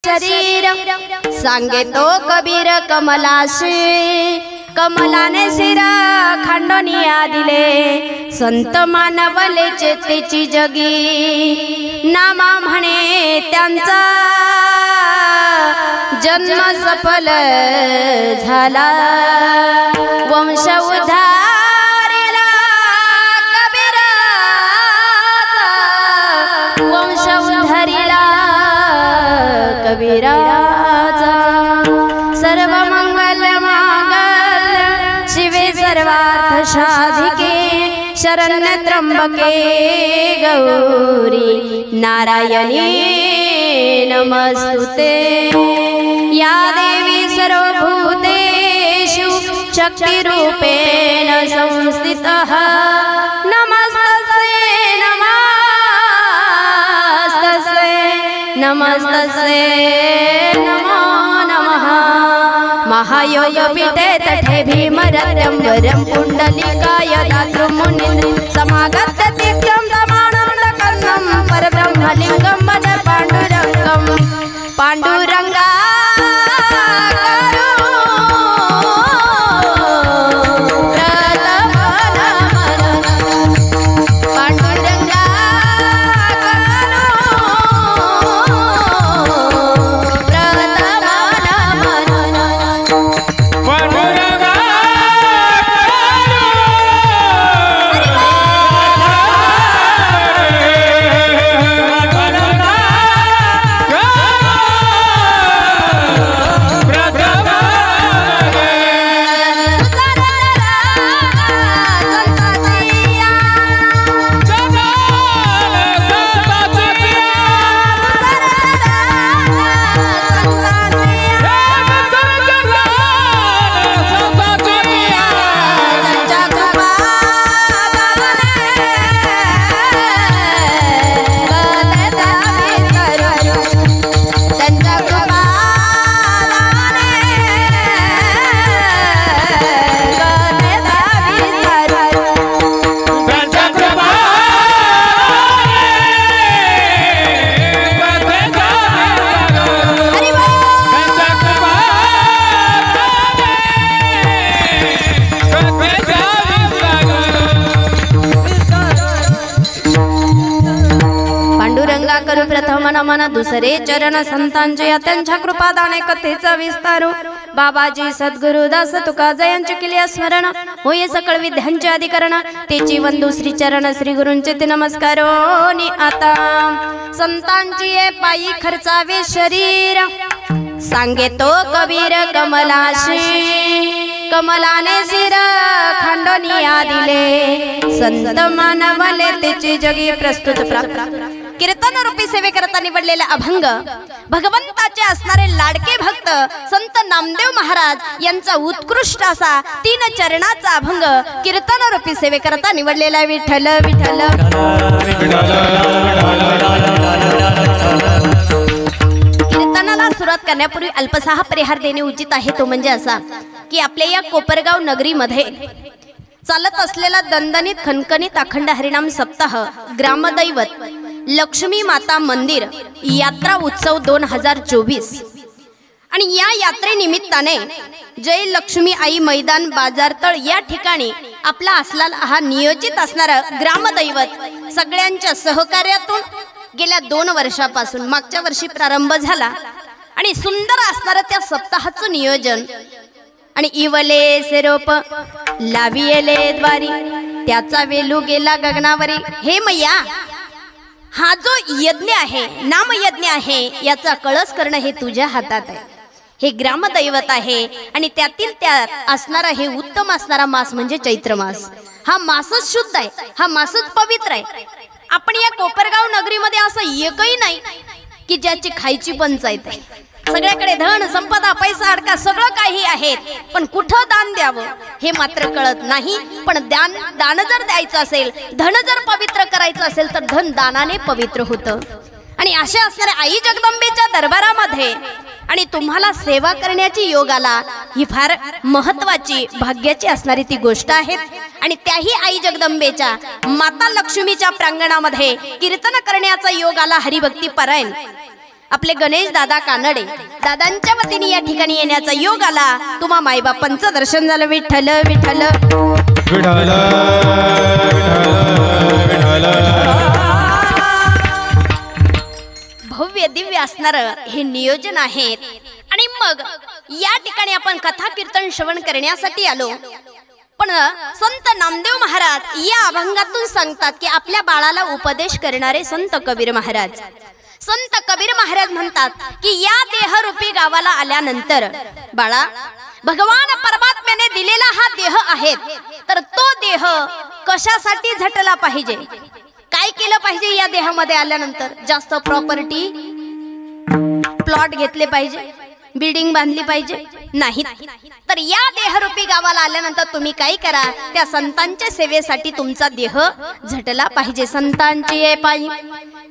शरीर सांगे तो कबीर कमलाशी कमलाने सिर खांडोनिया दिले संत मानवले चेतेची जगी नामा म्हणे त्यांचा जन्म सफल झाला वंश उद्धारिला कबीराचा वंश उद्धारिला कबीराचा सर्व मंगल मांगल्य शिवे सर्वार्थ साधिके शरण्य त्र्यंबके गौरी नारायणी नमस्तुते या देवी सर्वभूतेषु शक्तिरूपेण संस्थितः नमस्तस्यै नमस्तस्यै नमस्तस्यै नमो नमः महायोगपीठे तटे भीमरथं वरं पुण्डलिकाय दातृमुनिं समागत तीर्थं तमानन्दकर्णं परब्रह्मलिङ्गं वद पाण्डुरङ्गं पाण्डुरङ्गा प्रथम नमन दुसरे चरण संतांचे त्यांच्या कृपादाने कथेचा विस्तारू बाबाजी सद्गुरुदास तुका जयांचे केले स्मरण होय सकळ विद्यांचे अधिकरण तेची वंदू श्री चरण श्री गुरूंचे ते नमस्कार नि आता संतांची पायी खर्चावे शरीर सांगे तो कबीर कमलाशी कमलाने सिर खांडोनिया दिले संत मानवले तेची जगी प्रस्तुत प्राप्त कीर्तन रूपी सेवे करता निवडलेला अभंग भगवंताचे असणारे लाडके भक्त संत नामदेव महाराज यांचा उत्कृष्ट असा 3 चरणाचा अभंग कीर्तन रूपी सेवे करता निवडलेला विठ्ठल विठ्ठल कीर्तनाला सुरुवात करण्यापूर्वी अल्पसा परिहार देणे उचित आहे तो म्हणजे असा की आपल्या या कोपरगाव नगरीमध्ये चालत असलेला दणदणीत खणखणीत अखंड हरिनाम सप्ताह ग्रामदैवत लक्ष्मी माता मंदिर यात्रा उत्सव 2024 आणि या यात्रेनिमित्ताने जय लक्ष्मी आई मैदान बाजारतळ या ठिकाणी आपला असलेला हा नियोजित असणारा ग्रामदैवत सगळ्यांच्या सहकार्यातून गेल्या 2 वर्षापासून मागच्या वर्षी प्रारंभ झाला आणि सुंदर असणारा त्या सप्ताहाचं नियोजन आणि इवले सेरोप लाविले द्वारी त्याचा वेलू गेला गगनावरी हे मैया हा जो यज्ञ आहे नाम यज्ञ आहे याचा कळस करणं हे तुझ्या हातात आहे हे ग्रामदैवत आहे आणि त्यातील त्यात असणारा हे उत्तम असणारा मास म्हणजे चैत्र मास हा मासच शुद्ध आहे हा मासच पवित्र आहे आपण या कोपरगाव नगरीमध्ये असं एकही नाही की ज्याची खायची पंचायत आहे सगळ्याकडे धन संपदा पैसा अडका सगळं काही आहे पण कुठं दान द्यावं हे मात्र कळत नाही पण दान जर द्यायचं असेल धन जर पवित्र करायचं असेल तर धन दानाने पवित्र होतं आणि अशा असणाऱ्या आई जगदंबेच्या दरबारामध्ये आणि तुम्हाला सेवा करण्याची योग आला ही फार महत्त्वाची भाग्याची असणारी ती गोष्ट आहे आणि त्याही आई जगदंबेच्या माता लक्ष्मीच्या प्रांगणामध्ये कीर्तन करण्याचा योग आला हरिभक्ती परायण आपले गणेश दादा कानडे दादांच्या वतीने या ठिकाणी येण्याचा योग आला। तुम्हा माईबापांचं दर्शन झालं। विठ्ठल विठ्ठल विठ्ठल भव्य दिव्य असणार हे नियोजन आहे। आणि मग या ठिकाणी आपण कथा कीर्तन श्रवण करण्यासाठी आलो। पण संत नामदेव महाराज या अभंगातून सांगतात की आपल्या बाळाला उपदेश करणारे संत कबीर महाराज। संत कबीर महाराज म्हणतात की या देहरूपी गावाला आल्यानंतर बाळा, भगवान परमात्म्याने दिलेला हा देह आहे, तर तो देह कशासाठी झटला पाहिजे, काय केलं पाहिजे या देहामध्ये आल्यानंतर? जास्त प्रॉपर्टी, प्लॉट घेतले पाहिजे, बिल्डिंग बांधली पाहिजे? नाही। तर या देहरूपी गावाला आल्यानंतर तुम्ही काय करा, त्या संतांच्या सेवेसाठी तुमचा देह झटला पाहिजे। संतांची पायी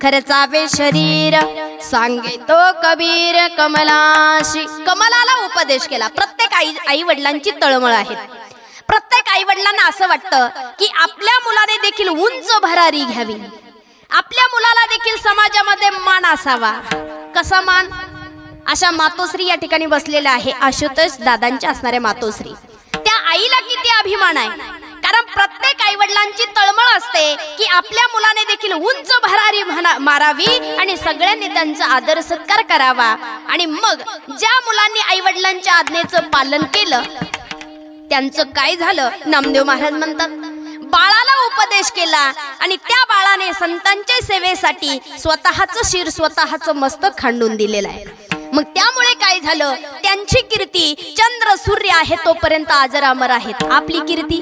खर्चावे शरीर, सांगे तो कबीर कमलाशी। कमलाला उपदेश केला। प्रत्येक आई वडिलांची तळमळ आहे। प्रत्येक आई वडिलांना असं वाटतं की आपल्या मुलाने देखील उंच भरारी घ्यावी, आपल्या मुलाला देखील समाजामध्ये मान असावा। कसा मान? अशा मातोश्री या ठिकाणी बसलेल्या आहे, आशुतोष दादांच्या असणाऱ्या मातोश्री। त्या आईला किती अभिमान आहे, कारण प्रत्येक आई वडिलांची तळमळ असते की आपल्या मुलाने देखील उंच भरारी मारावी आणि सगळ्यांनी त्यांचा आदर सत्कार करावा। आणि मग ज्या मुलांनी आई वडिलांच्या आज्ञेचं पालन केलं त्यांचं काय झालं? नामदेव महाराज म्हणतात बाळाला उपदेश केला आणि त्या बाळाने संतांच्या सेवेसाठी स्वतःचं शिर, स्वतःचं मस्तक खांडून दिलेलं आहे। मग त्यामुळे काय झालं? त्यांची कीर्ती चंद्र सूर्य आहे तोपर्यंत अजर अमर आहेत। आपली कीर्ती,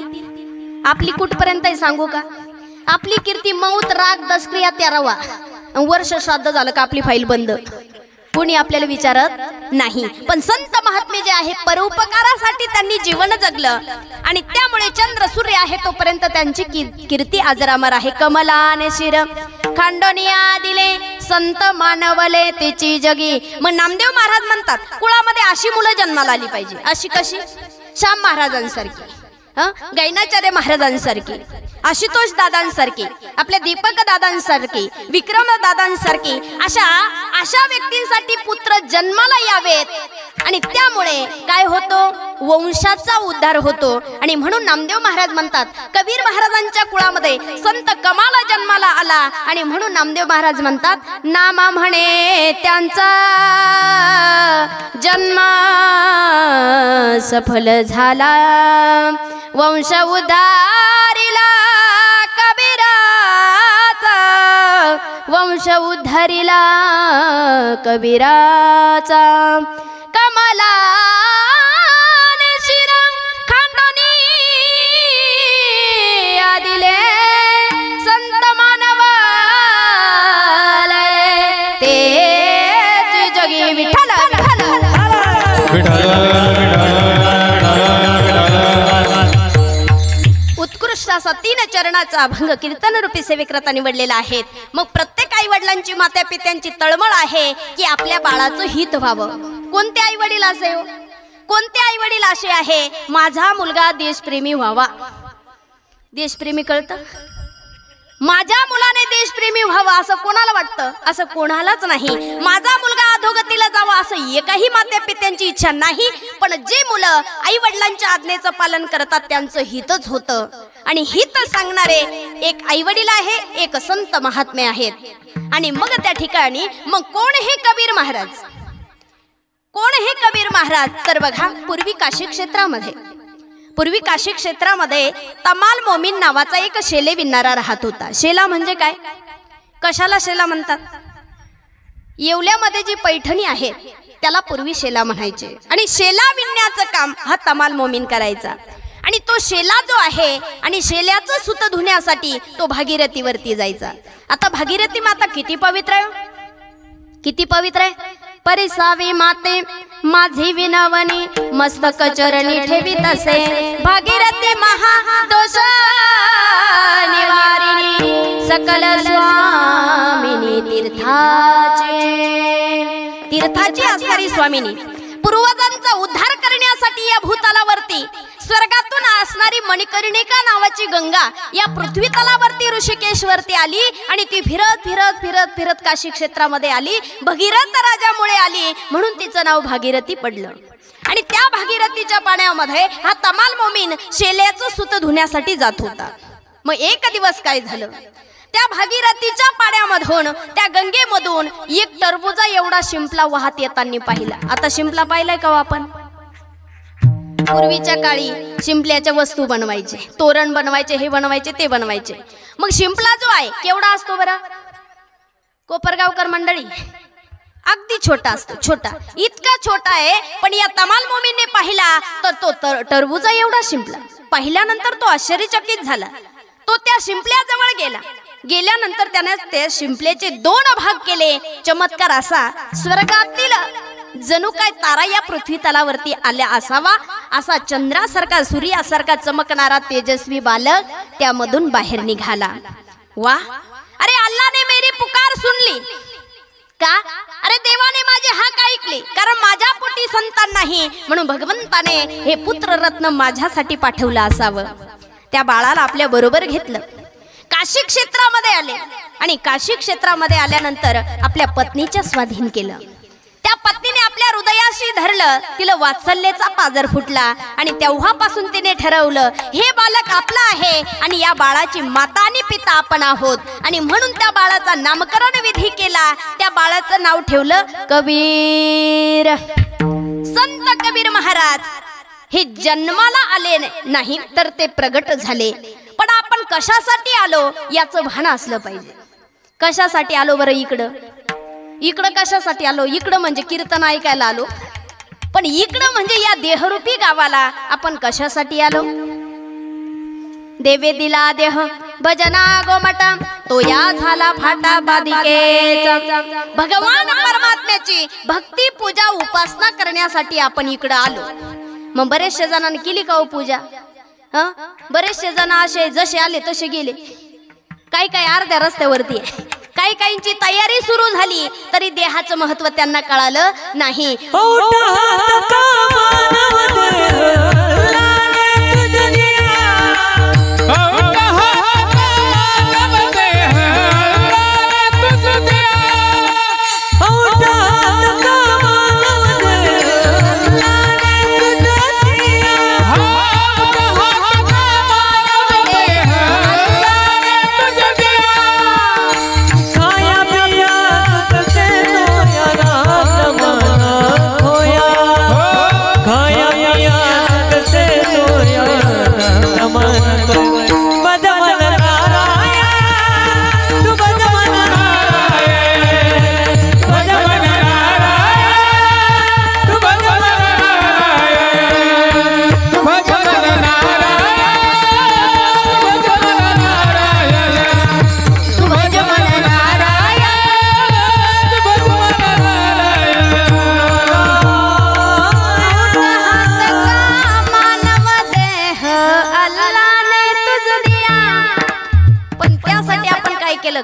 आपली कुठपर्यंत आहे सांगू का? आपली कीर्ती मौत राग दशक्रिया 13वा वर्ष श्राद्ध झालं का आपली फाईल बंद, कोणी आपल्याला विचारत नाही। पण संत महात्मे जे आहे परोपकारासाठी त्यांनी जीवन जगलं आणि त्यामुळे चंद्र सूर्य आहे तोपर्यंत त्यांची कीर्ती अजरामर आहे। कमलाने शिर खांडोनिया दिले, संत मानवले तिची जगी। मग नामदेव महाराज म्हणतात कुळामध्ये अशी मुलं जन्माला आली पाहिजे। अशी कशी? श्याम महाराजांसारखी, गैनाचार्य महाराजांसारखी, आशुतोष दादांसारखी, आपल्या दीपक दादांसारखी, विक्रम दादांसारखी अशा व्यक्तींसाठी पुत्र जन्माला यावेत आणि त्यामुळे काय होतो? वंशाचा उद्धार होतो। आणि म्हणून नामदेव महाराज म्हणतात कबीर महाराजांच्या कुळामध्ये संत कमाल जन्माला आला आणि म्हणून नामदेव महाराज म्हणतात नामा म्हणे त्यांचा जन्म सफल झाला, वंश उद्धारिला कबीराचा, वंश उद्धारिला कबीराचा। कमलाने शिर खांडोनी दिले, संत मानवले ते जगी। विठ्ठल उत्कृष्ट असा 3 चरणाचा अभंग कीर्तन रूपी सेवेकरता निवडलेला आहे। मग प्रत्येक आई वडिलांची, माता पित्यांची तळमळ आहे की आपल्या बाळाचं हित व्हावं। कोणते आई वडील असे हो? कोणते आई वडील असे आहे माझा मुलगा देशप्रेमी व्हावा? देशप्रेमी कळतं? माझ्या मुलाने देशप्रेमी व्हावा असं कोणाला वाटतं? असं कोणालाच नाही। माझा मुलगा अधोगतीला जावा असं एकाही माता पित्यांची इच्छा नाही। पण जे मुलं आई वडिलांच्या आज्ञेचं पालन करतात त्यांचं हितच होतं आणि हित सांगणारे एक आई वडील आहे, एक संत महात्मे आहेत। आणि मग त्या ठिकाणी मग कोण हे कबीर महाराज? कोण हे कबीर महाराज? तर बघा पूर्वी काशी क्षेत्रामध्ये तमाल मोमीन नावाचा एक शेले विणणारा राहत होता। शेला म्हणजे काय? कशाला शेला म्हणतात? येवल्यामध्ये जी पैठणी आहे त्याला पूर्वी शेला म्हणायचे आणि शेला विणण्याचं काम हा तमाल मोमीन करायचा। आणि तो शेला जो आहे आणि शेल्याचं सूत धुण्यासाठी तो भागीरथीवरती जायचा। आता भागीरथी माता किती पवित्र आहे? किती पवित्र आहे? परिसावी माते माझी विनवणी, मस्तक चरणी ठेवीत असे, भागीरथी महा दोष निवारिणी, सकल स्वामिनी तीर्थाची असणारी स्वामिनी, पूर्वजांचा उद्धार करण्यासाठी या भूतलावरती स्वर्गातून असणारी मणिकर्णिका नावाची गंगा या पृथ्वी तलावरती ऋषिकेशवरती आली आणि ती फिरत फिरत फिरत फिरत काशी क्षेत्रामध्ये आली. भगीरथ राजामुळे आली म्हणून तिचं नाव भागीरथी पडलं. आणि त्या भागीरथीच्या पाण्यामध्ये हा तमाल मोमीन शेल्याचं सूत धुण्यासाठी जात होता. मग एक दिवस काय झालं, त्या भागीरथीच्या पाण्यामधून त्या गंगेमधून एक टरबुजा एवढा शिंपला वाहत येताना पाहिला. आता शिंपला पाहिलाय का आपण? पूर्वीच्या काळी शिंपल्याच्या वस्तू बनवायचे, तोरण बनवायचे, हे बनवायचे ते बनवायचे. मग शिंपला जो आहे केवढा असतो बरा कोपरगावकर मंडळी? अगदी छोटा असतो, छोटा, इतका छोटा आहे. पण या तमाल मोमीनने पाहिला तर तो टरबुजा एवढा शिंपला. पाहिल्यानंतर तो आश्चर्यचकित झाला. तो त्या शिंपल्याजवळ गेला. गेल्यानंतर त्याने त्या शिंपल्याचे 2 भाग केले. चमत्कार असा, स्वर्गातील जणू काय तारा या पृथ्वी तलावरती आल्या असावा असा चंद्रासारखा सूर्यासारखा चमकणारा तेजस्वी बालक त्यामधून बाहेर निघाला. वा, अरे अल्लाने मेरी पुकार सुनली का? अरे देवाने माझे हाक ऐकले, कारण माझ्या पोटी संतान नाही म्हणून भगवंताने हे पुत्र रत्न माझ्यासाठी पाठवलं असावं. त्या बाळाला आपल्या बरोबर घेतलं, काशी क्षेत्रामध्ये आले आणि काशी क्षेत्रामध्ये आल्यानंतर आपल्या पत्नीच्या स्वाधीन केलं. त्या पत्नीने आपल्या हृदयाशी धरलं, तिला वात्सल्याचा पाजर फुटला आणि तेव्हापासून तिने ठरवलं हे बालक आपलं आहे आणि या बाळाची माता आणि पिता आपण आहोत. आणि म्हणून त्या बाळाचा नामकरण विधी केला. त्या बाळाचं नाव ठेवलं कबीर. संत कबीर महाराज हे जन्माला आले नाही तर ते प्रगट झाले. पण आपण कशासाठी आलो याचं भान असलं पाहिजे. कशासाठी आलो बरं? इकडं कशासाठी आलो? इकडं म्हणजे कीर्तन ऐकायला आलो, पण इकडं म्हणजे या देहरूपी गावाला आपण कशासाठी आलो? देवे दिला देह भजना गोमटा तो या झाला फाटा बाधिकेचा. भगवान परमात्म्याची भक्ती पूजा उपासना करण्यासाठी आपण इकडं आलो. मग बरेचशे जणांनी केली का हो पूजा? बरेचशे जण असे जसे आले तसे गेले. काही काही अर्ध्या रस्त्यावरती आहे. काही काहींची तयारी सुरू झाली तरी देहाचं महत्व त्यांना कळालं नाही.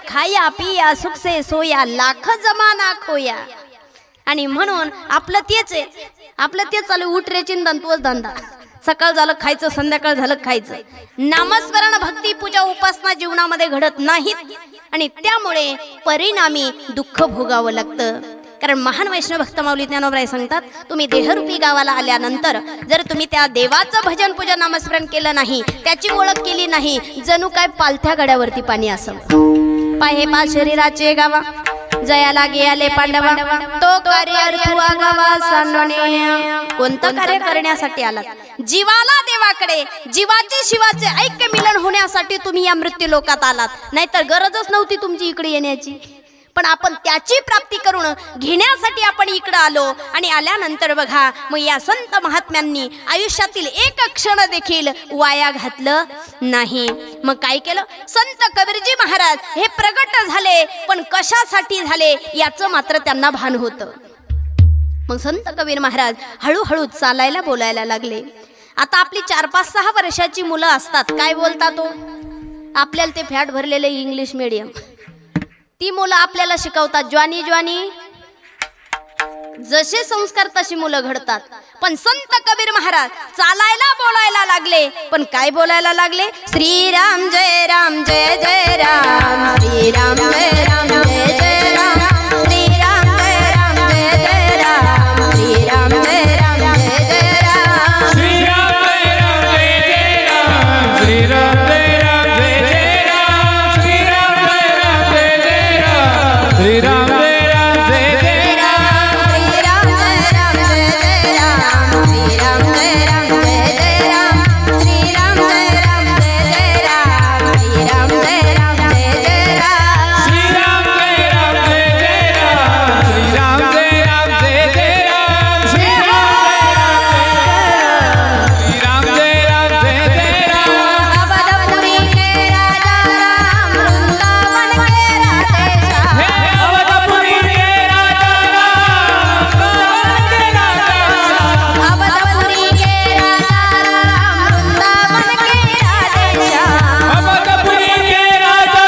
खाया पिया सुख से सोया लाख जमाना खोया. आणि म्हणून आपलं तेच आहे, आपलं तेच चालू. उठ रे चिंतन तोच धंदा. सकाळ झालं खायचं, संध्याकाळ झालं खायचं. नामस्मरण भक्ती पूजा उपासना जीवनामध्ये घडत नाहीत आणि त्यामुळे परिणामी दुःख भोगावं लागतं. कारण महान वैष्णव भक्त माऊली ज्ञानोबराय सांगतात, तुम्ही देहरूपी गावाला आल्यानंतर जर तुम्ही त्या देवाचं भजन पूजन नामस्मरण केलं नाही, त्याची ओळख केली नाही, जणू काय पालथ्या गड्यावरती पाणी असावं. पाहे पा शरीराचे गावा जयाला गेले पांडवा तो कार्य अर्थुआ गावा सांडणे. कोणतं कार्य करण्यासाठी आलात? जीवाला देवाकडे, जीवाचे शिवाचे ऐक्य मिलन होण्यासाठी तुम्ही या मृत्यू लोकात आलात. नाहीतर गरजच नव्हती तुमची इकडे येण्याची. पण आपण त्याची प्राप्ती करून घेण्यासाठी आपण इकडे आलो. आणि आल्यानंतर बघा, मग या संत महात्म्यांनी आयुष्यातील एक क्षण देखील वाया घातलं नाही. मग काय केलं? संत कबीरजी महाराज हे प्रगट झाले, पण कशासाठी झाले याचं मात्र त्यांना भान होतं. मग संत कबीर महाराज हळूहळू चालायला बोलायला लागले. आता आपली 4-5-6 वर्षाची मुलं असतात, काय बोलतात तो? आपल्याला ते फॅट भरलेले इंग्लिश मीडियम ती मुलं आपल्याला शिकवतात, ज्वानी ज्वानी जसे संस्कार तशी मुलं घडतात. पण संत कबीर महाराज चालायला बोलायला लागले, पण काय बोलायला लागले? श्रीराम जय राम जय जय राम, श्रीराम जय राम जय जय राम, श्रीराम जय राम जय जय राम, श्रीराम जय राम जय जय राम, श्रीराम जय राम जय जय राम, श्रीराम जय राम जय जय राम, श्रीराम जय राम जय जय राम, श्रीराम जय राम जय जय राम, श्रीराम जय राम जय जय राम, श्रीराम जय राम जय जय राम, श्रीराम जय राम जय जय राम, श्रीराम जय राम जय जय राम, श्रीराम जय राम जय जय राम, श्रीराम जय राम जय जय राम, श्रीराम जय राम जय जय राम, अवधपुरी के राजा राम, वृंदावन के राधेश्याम, हे अवधपुरी के राजा राम, वृंदावन के राधेश्याम, अवधपुरी के राजा राम, वृंदावन के राधेश्याम, अवधपुरी के राजा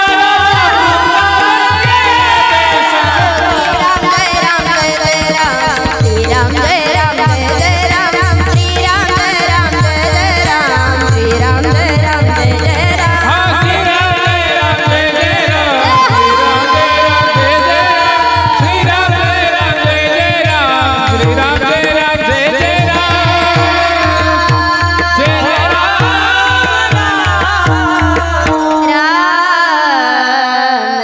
श्रीराम जय राम जय जय राम, श्रीराम जय राम जय जय राम, श्रीराम जय राम जय जय राम, श्रीराम जय राम जय जय राम, हाँ श्रीराम जय राम जय जय राम, श्रीराम जय राम जय जय राम, श्रीराम जय राम जय जय राम, जय जय राम, राम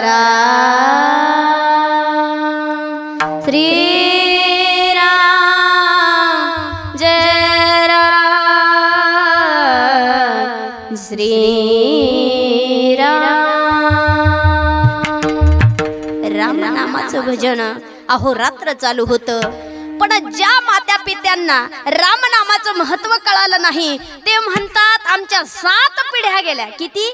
राम, श्री राम जय राम, श्री राम नामाचं भजन अहोरात्र चालू होतं. पण ज्या मात्या पित्यांना रामनामाचं महत्व कळालं नाही ते म्हणतात आमच्या 7 पिढ्या गेल्या. किती?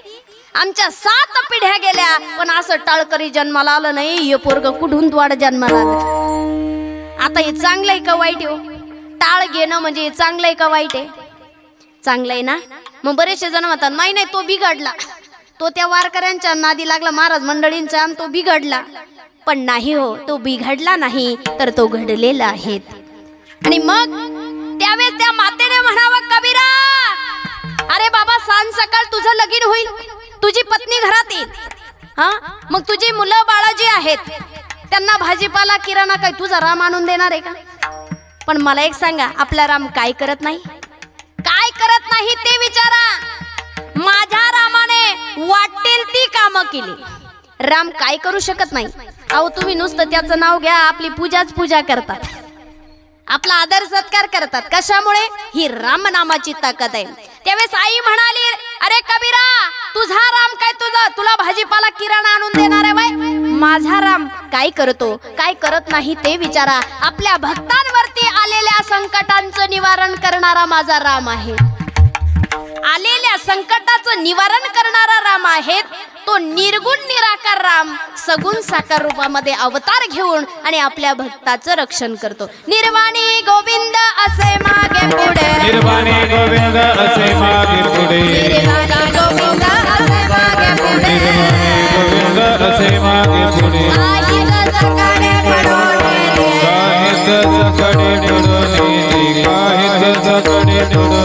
आमच्या 7 पिढ्या गेल्या, पण असं टाळकरी जन्माला आलं नाही. हे पोरग कुठून द्वाड जन्माला आलं. आता हे चांगलं आहे का वाईट आहे? टाळ घेणं म्हणजे हे चांगलं आहे का वाईट आहे? चांगलं आहे ना. मग बरेचसे जण म्हणतात नाही नाही तो बिघडला, तो त्या वारकऱ्यांच्या नादी लागला महाराज मंडळींचा आणि तो बिघडला. पण नाही हो, तो बिघडला नाही तर तो घडलेला आहे. आणि मग त्यावेळेस त्या मातेने म्हणावं कबीरा, अरे बाबा सांज सकाळ तुझं लगीन होईल, तुझी पत्नी घरात येईल, हा मग तुझी मुलं बाळा जी आहेत त्यांना भाजीपाला किराणा काय तुझा राम आणून देणार आहे का? पण मला एक सांगा, आपला राम काय करत नाही? काय करत नाही ते विचारा. माझ्या रामाने वाटेल ती कामं केली. राम काय करू शकत नाही. अहो तुम्ही नुसतं त्याचं नाव घ्या, आपली पूजा करतात, आपला आदर सत्कार करतात. कशामुळे? ही राम नामाची ताकद आहे. त्यावेळेस आई म्हणाली, अरे कबीरा तुझा राम काय तुला भाजीपाला किराणा आणून देणार आहे बाई? माझा राम काय करतो काय करत नाही ते विचारा. आपल्या भक्तांवरती आलेल्या संकटांचं निवारण करणारा माझा राम आहे. आलेल्या संकटाचं निवारण करणारा राम आहे. तो निर्गुण निराकार राम सगुण साकार रूपामध्ये अवतार घेऊन आणि आपल्या भक्ताचं रक्षण करतो. निर्वाणी गोविंद असे मागे पुढे, निर्वाणी गोविंद असे मागे पुढे, निर्वाणी गोविंद असे मागे पुढे, गोविंद असे मागे पुढे, काहीच सकाळे पडून गेले, काहीच सकाळी निडून येते, काहीच सकाळी निडून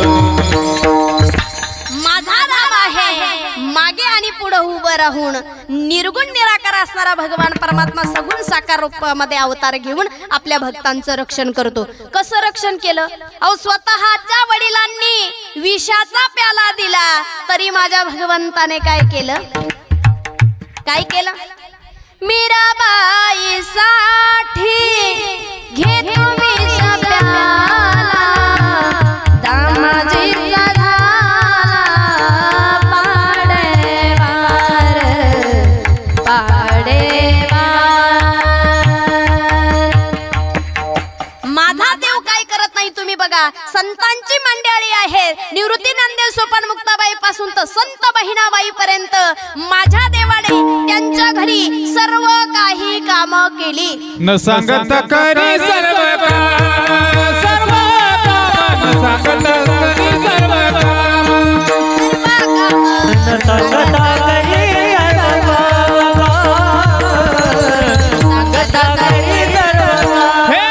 माझा राम आहे. मागे आणि पुढे उभं राहून निर्गुण निराकार असणारा भगवान परमात्मा सगुण साकार रूपामध्ये अवतार घेऊन आपल्या भक्तांचं रक्षण करतो. कसं रक्षण केलं? अहो स्वतःच्या वडिलांनी विषाचा प्याला दिला तरी माझ्या भगवंताने काय केलं? काय केलं? मीराबाई साठी घेतो विष प्याला, दामाजीचा संतांची मंडळी आहे. निवृत्ती नंदे सोपान मुक्ताबाई पासून तर संत बहिणाबाई पर्यंत माझ्या देवाने त्यांच्या घरी सर्व काही काम केली. न सांगत करी सर्व काम, सर्व काम न सांगत करी सर्व काम, न सांगता करी सांगता करी हे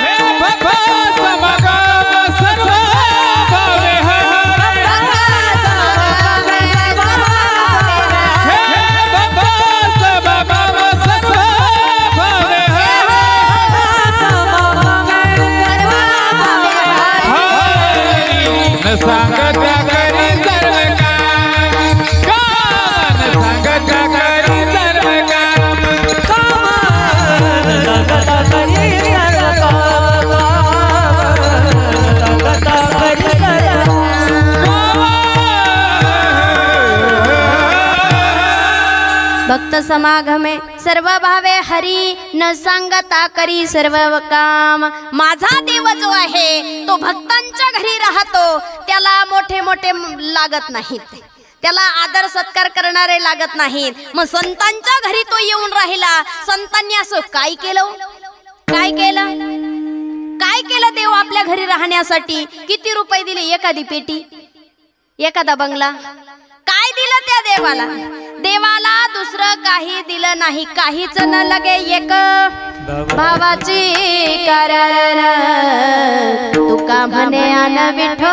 समागमे सर्व भावे हरी न सांगता करी सर्व काम। माझा देव जो आहे तो भक्तांच्या घरी राहतो, त्याला मोठे मोठे लागत नाहीत, त्याला आदर सत्कार करणारे लागत नाहीत। मग संतांच्या घरी तो येऊन राहिला, संतांनी असं काय केलं, काय केलं, काय केलं देव आपल्या घरी राहण्यासाठी? किती रुपये दिले? एखादी पेटी, एखादा बंगला, काय दिलं त्या देवाला? देवाला दुसरं काही दिलं नाही, काहीच न लगे एक भावाची कारण। तुका म्हणे आन विठोबाचे,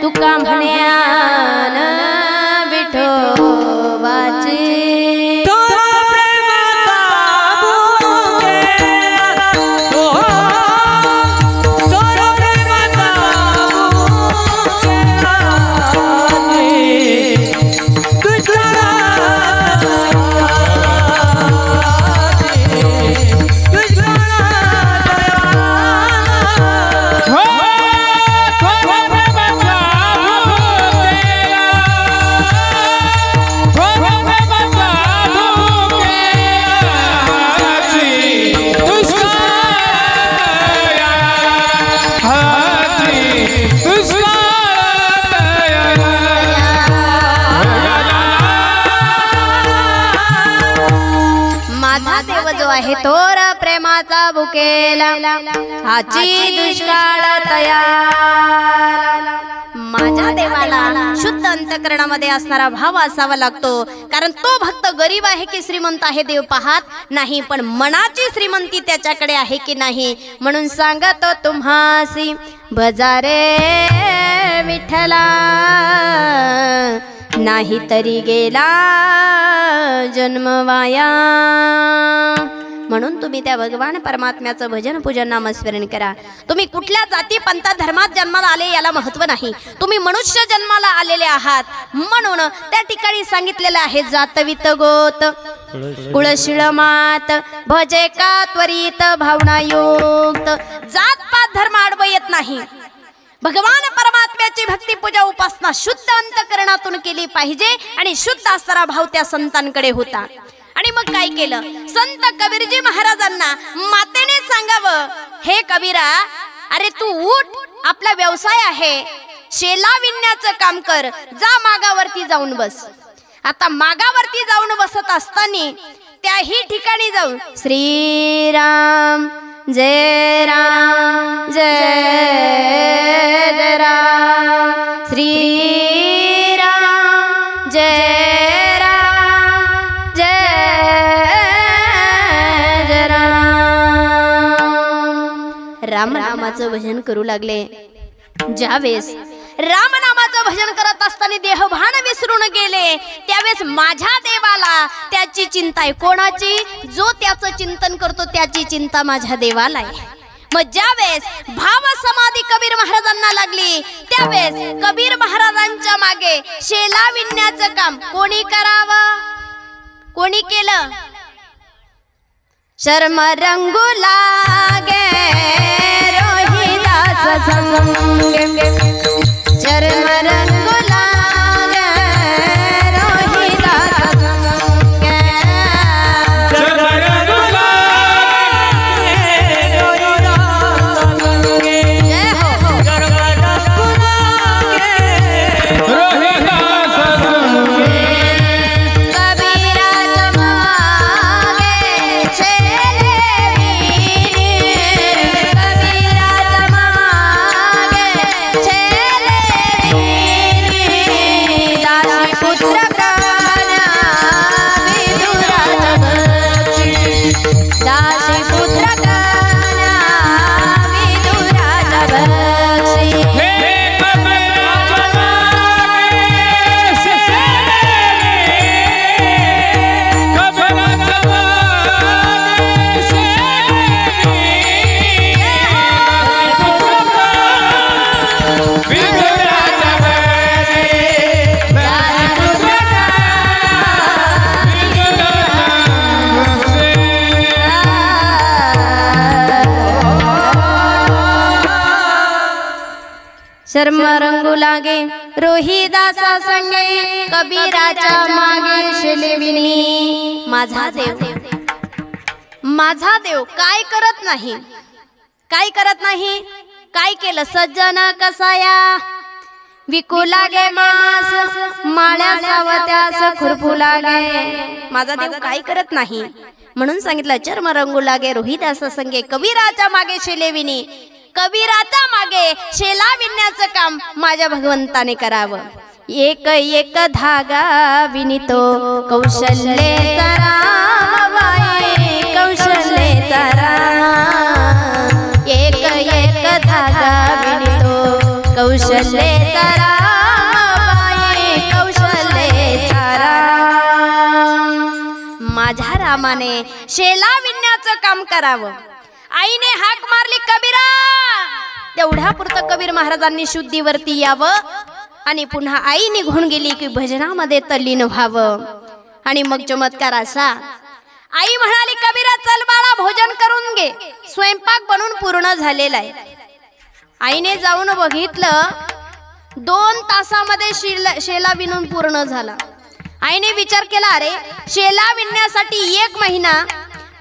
तुका म्हणे आन विठोबाचे। आहे थोर प्रेमाचा भुकेला, हाची दुष्काळ तयार। माझ्या देवाला शुद्ध अंतकरणामध्ये असणारा भाव असावा लागतो, कारण तो भक्त गरीब आहे की श्रीमंत आहे देव पाहत नाही, पण मनाची श्रीमंती त्याच्याकडे आहे की नाही। म्हणून सांगतो तुम्हासी भजारे विठ्ठला, नाही तरी गेला जन्म वाया। म्हणून तुम्ही त्या भगवान परमात्म्याचं भजन पूजन नामस्मरण करा। तुम्ही कुठल्या जाती पंथा धर्मात जन्माला आले याला महत्व नाही, तुम्ही मनुष्य जन्माला आलेले आहात। म्हणून त्या ठिकाणी सांगितलेलं आहे जातवित गोत कुळशीळ मात, भजे का त्वरित भावनायुक्त। जात पात धर्म आडवं येत नाही, भगवान परमात्म्याची भक्ती पूजा उपासना शुद्ध अंतकरणातून केली पाहिजे, आणि शुद्ध असणारा भाव त्या संतांकडे होता। आणि मग काय केलं? संत कबीरजी महाराजांना मातेने सांगावं, हे कबीरा, अरे तू उठ, आपला व्यवसाय आहे, शेला विणण्याचं काम कर, जा मागावरती जाऊन बस। आता मागावरती जाऊन बसत असताना त्याही ठिकाणी जाऊन श्रीराम जय राम जय जय राम, श्री राम जय राम जय जय राम। राम नामाचं भजन करू लागले। ज्यावेळेस राम नामाचं भजन करत असताना देहभान विसरून गेले, त्यावेळेस माझ्या देवाला त्याची चिंता आहे। कोणाची? जो त्याचं चिंतन करतो त्याची चिंता माझ्या देवाला आहे। मग ज्यावेळेस भाव समाधी कबीर महाराजांना लागली, त्यावेळेस कबीर महाराजांच्या मागे शेला विणण्याचं काम कोणी करावं? कोणी केलं? शर्म रंगू लागे रोहिदास संगे, शर्म रंगू लागे रोहिदास संगे, शर्म रंगू लागे रोहिदास संगे, जय हो शर्म रंगू लागे रोहिदास संगे। कबीरा मागे शेले वीर, कबीरा मागे शेले वीर, दासी पुत्र काना विदुराज बक्षी, दासी पुत्र काना विदुराज बक्षी। हे कबीरा मागे शेले वीर, कबीरा मागे शेले वीर, विदुराज बक्षी, दासी पुत्र शर्म रंगू लागे रोहिदासा संगे कबीराच्या मागे शेलेविनी माझा देव काय करत नाही, काय करत नाही. काय केलं सज्जन कसाया विकू लागे मास माळ्या सावत्यास खुरपू लागे. माझा देव काय करत नाही म्हणून सांगितलं चर्म रंगू लागे रोहिदासा संगे कबीराच्या मागे शेलेविनी. कबीराच्या मागे शेला विणण्याचं काम माझ्या भगवंताने करावं. एक एक धागा विनितो कौशल्येचा राम बाई कौशल्येचा राम. एक एक धागा विनितो कौशल्येचा राम बाई कौशल्येचा राम. माझ्या रामाने शेला विणण्याचं काम करावं. आईने हाक मारली कबीरा. तेवढ्या पुरतं कबीर महाराजांनी शुद्धीवरती यावं आणि पुन्हा आई निघून गेली की भजनामध्ये तल्लीन व्हावं. आणि मग चमत्कार असा आई म्हणाली कबीरा चल बाळा भोजन करून घे, स्वयंपाक बनून पूर्ण झालेला आहे. आईने जाऊन बघितलं 2 तासामध्ये शेला विणून पूर्ण झाला. आईने विचार केला अरे शेला विणण्यासाठी 1 महिना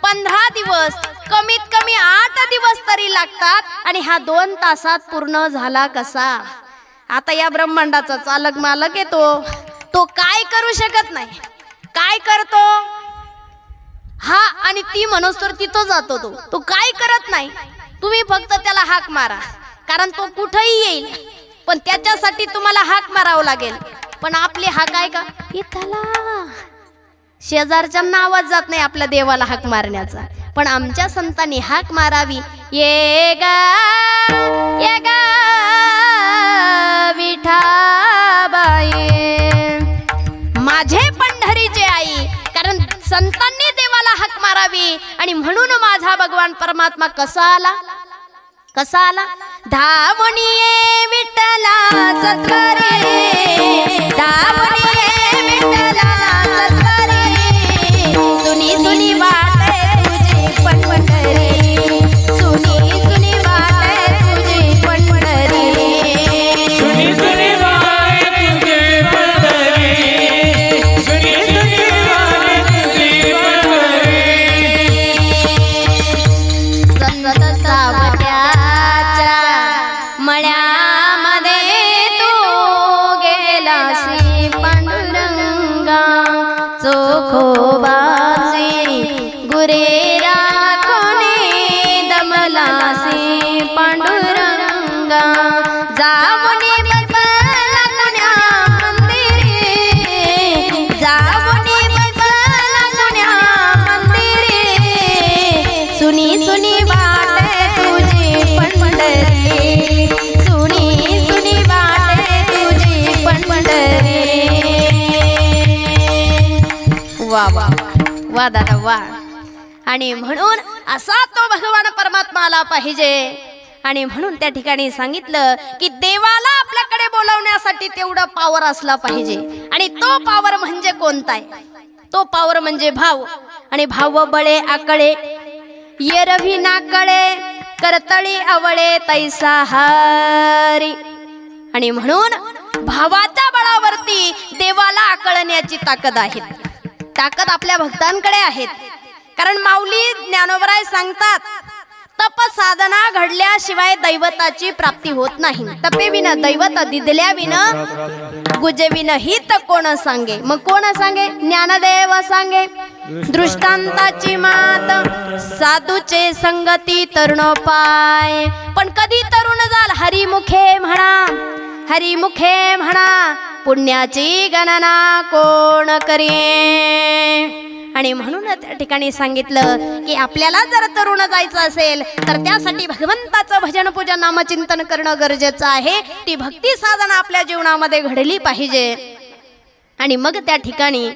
15 दिवस कमीत कमी 8 दिवस तरी लागतात आणि हा 2 तासात पूर्ण झाला कसा. आता या ब्रह्मांडाचा चालक मालक आहे तो काय करू शकत नाही. काय करतो हा आणि ती मनोस्तर तिथं जातो. तो काय करत नाही. तुम्ही फक्त त्याला हाक मारा कारण तो कुठेही येईल पण त्याच्यासाठी तुम्हाला हाक मारावं लागेल. पण आपली हाक आहे का इथला शेजारच्यांना आवाज जात नाही आपल्या देवाला हाक मारण्याचा. पण आमच्या संतांनी हाक मारावी ये गा विठाबाई माझे पंढरीचे आई. कारण संतांनी देवाला हाक मारावी आणि म्हणून माझा भगवान परमात्मा कसा आला धावणी ये विठ्ठला सत्वरे धावणी ये विठ्ठला सत्वरे सुनी सुनी वाटे तुझी पंढरी सुनी सुनी वाटे तुझी पंढरी सुनी सुनी वाटे तुझी पंढरी सुनी सुनी वाटे तुझी पंढरी. संत सावत्याच्या मळ्यामध्ये तू गेलासी पांडुरंगा चोखोबाची गुरे राखोनी दमलासी पांडुरंगा जामुनी बसला कुण्या मंदिरी जामुनी बसला कुण्या मंदिरी सुनी सुनी वाटे तुझी पंढरी सुनी सुनी वाटे तुझी पंढरी. वा वा वा दादा वा. आणि म्हणून असा तो भगवान परमात्मा आला पाहिजे. आणि म्हणून त्या ठिकाणी सांगितलं की देवाला आपल्याकडे बोलावण्यासाठी तेवढा पावर असला पाहिजे. आणि तो पावर म्हणजे कोणता आहे. तो पावर म्हणजे भाव. आणि भाव बळे आकळे येरवी नाकळे करतळी आवळे तैसा हारी. आणि म्हणून भावाच्या बळावरती देवाला आकळण्याची ताकद आहे. ताकद आपल्या भक्तांकडे आहेत. कारण माऊली ज्ञानोबराय सांगतात तप साधना घडल्याशिवाय दैवताची प्राप्ती होत नाही. तपेविना दैवत दिदल्याविना गुजविन हित कोण सांगे. मग कोण सांगे ज्ञानदेव सांगे. दृष्टांताची मात साधूचे संगती तरुणोपाय. पण कधी तरुण जाल हरिमुखे म्हणा पुण्याची गणना कोण करी. आणि म्हणून त्या ठिकाणी सांगितलं की आपल्याला जर तरुण जायचं असेल तर त्यासाठी भगवंताचं भजन पूजन नामचिंतन करणं गरजेचं आहे. ती भक्ती साधना आपल्या जीवनामध्ये घडली पाहिजे. आणि मग त्या ठिकाणी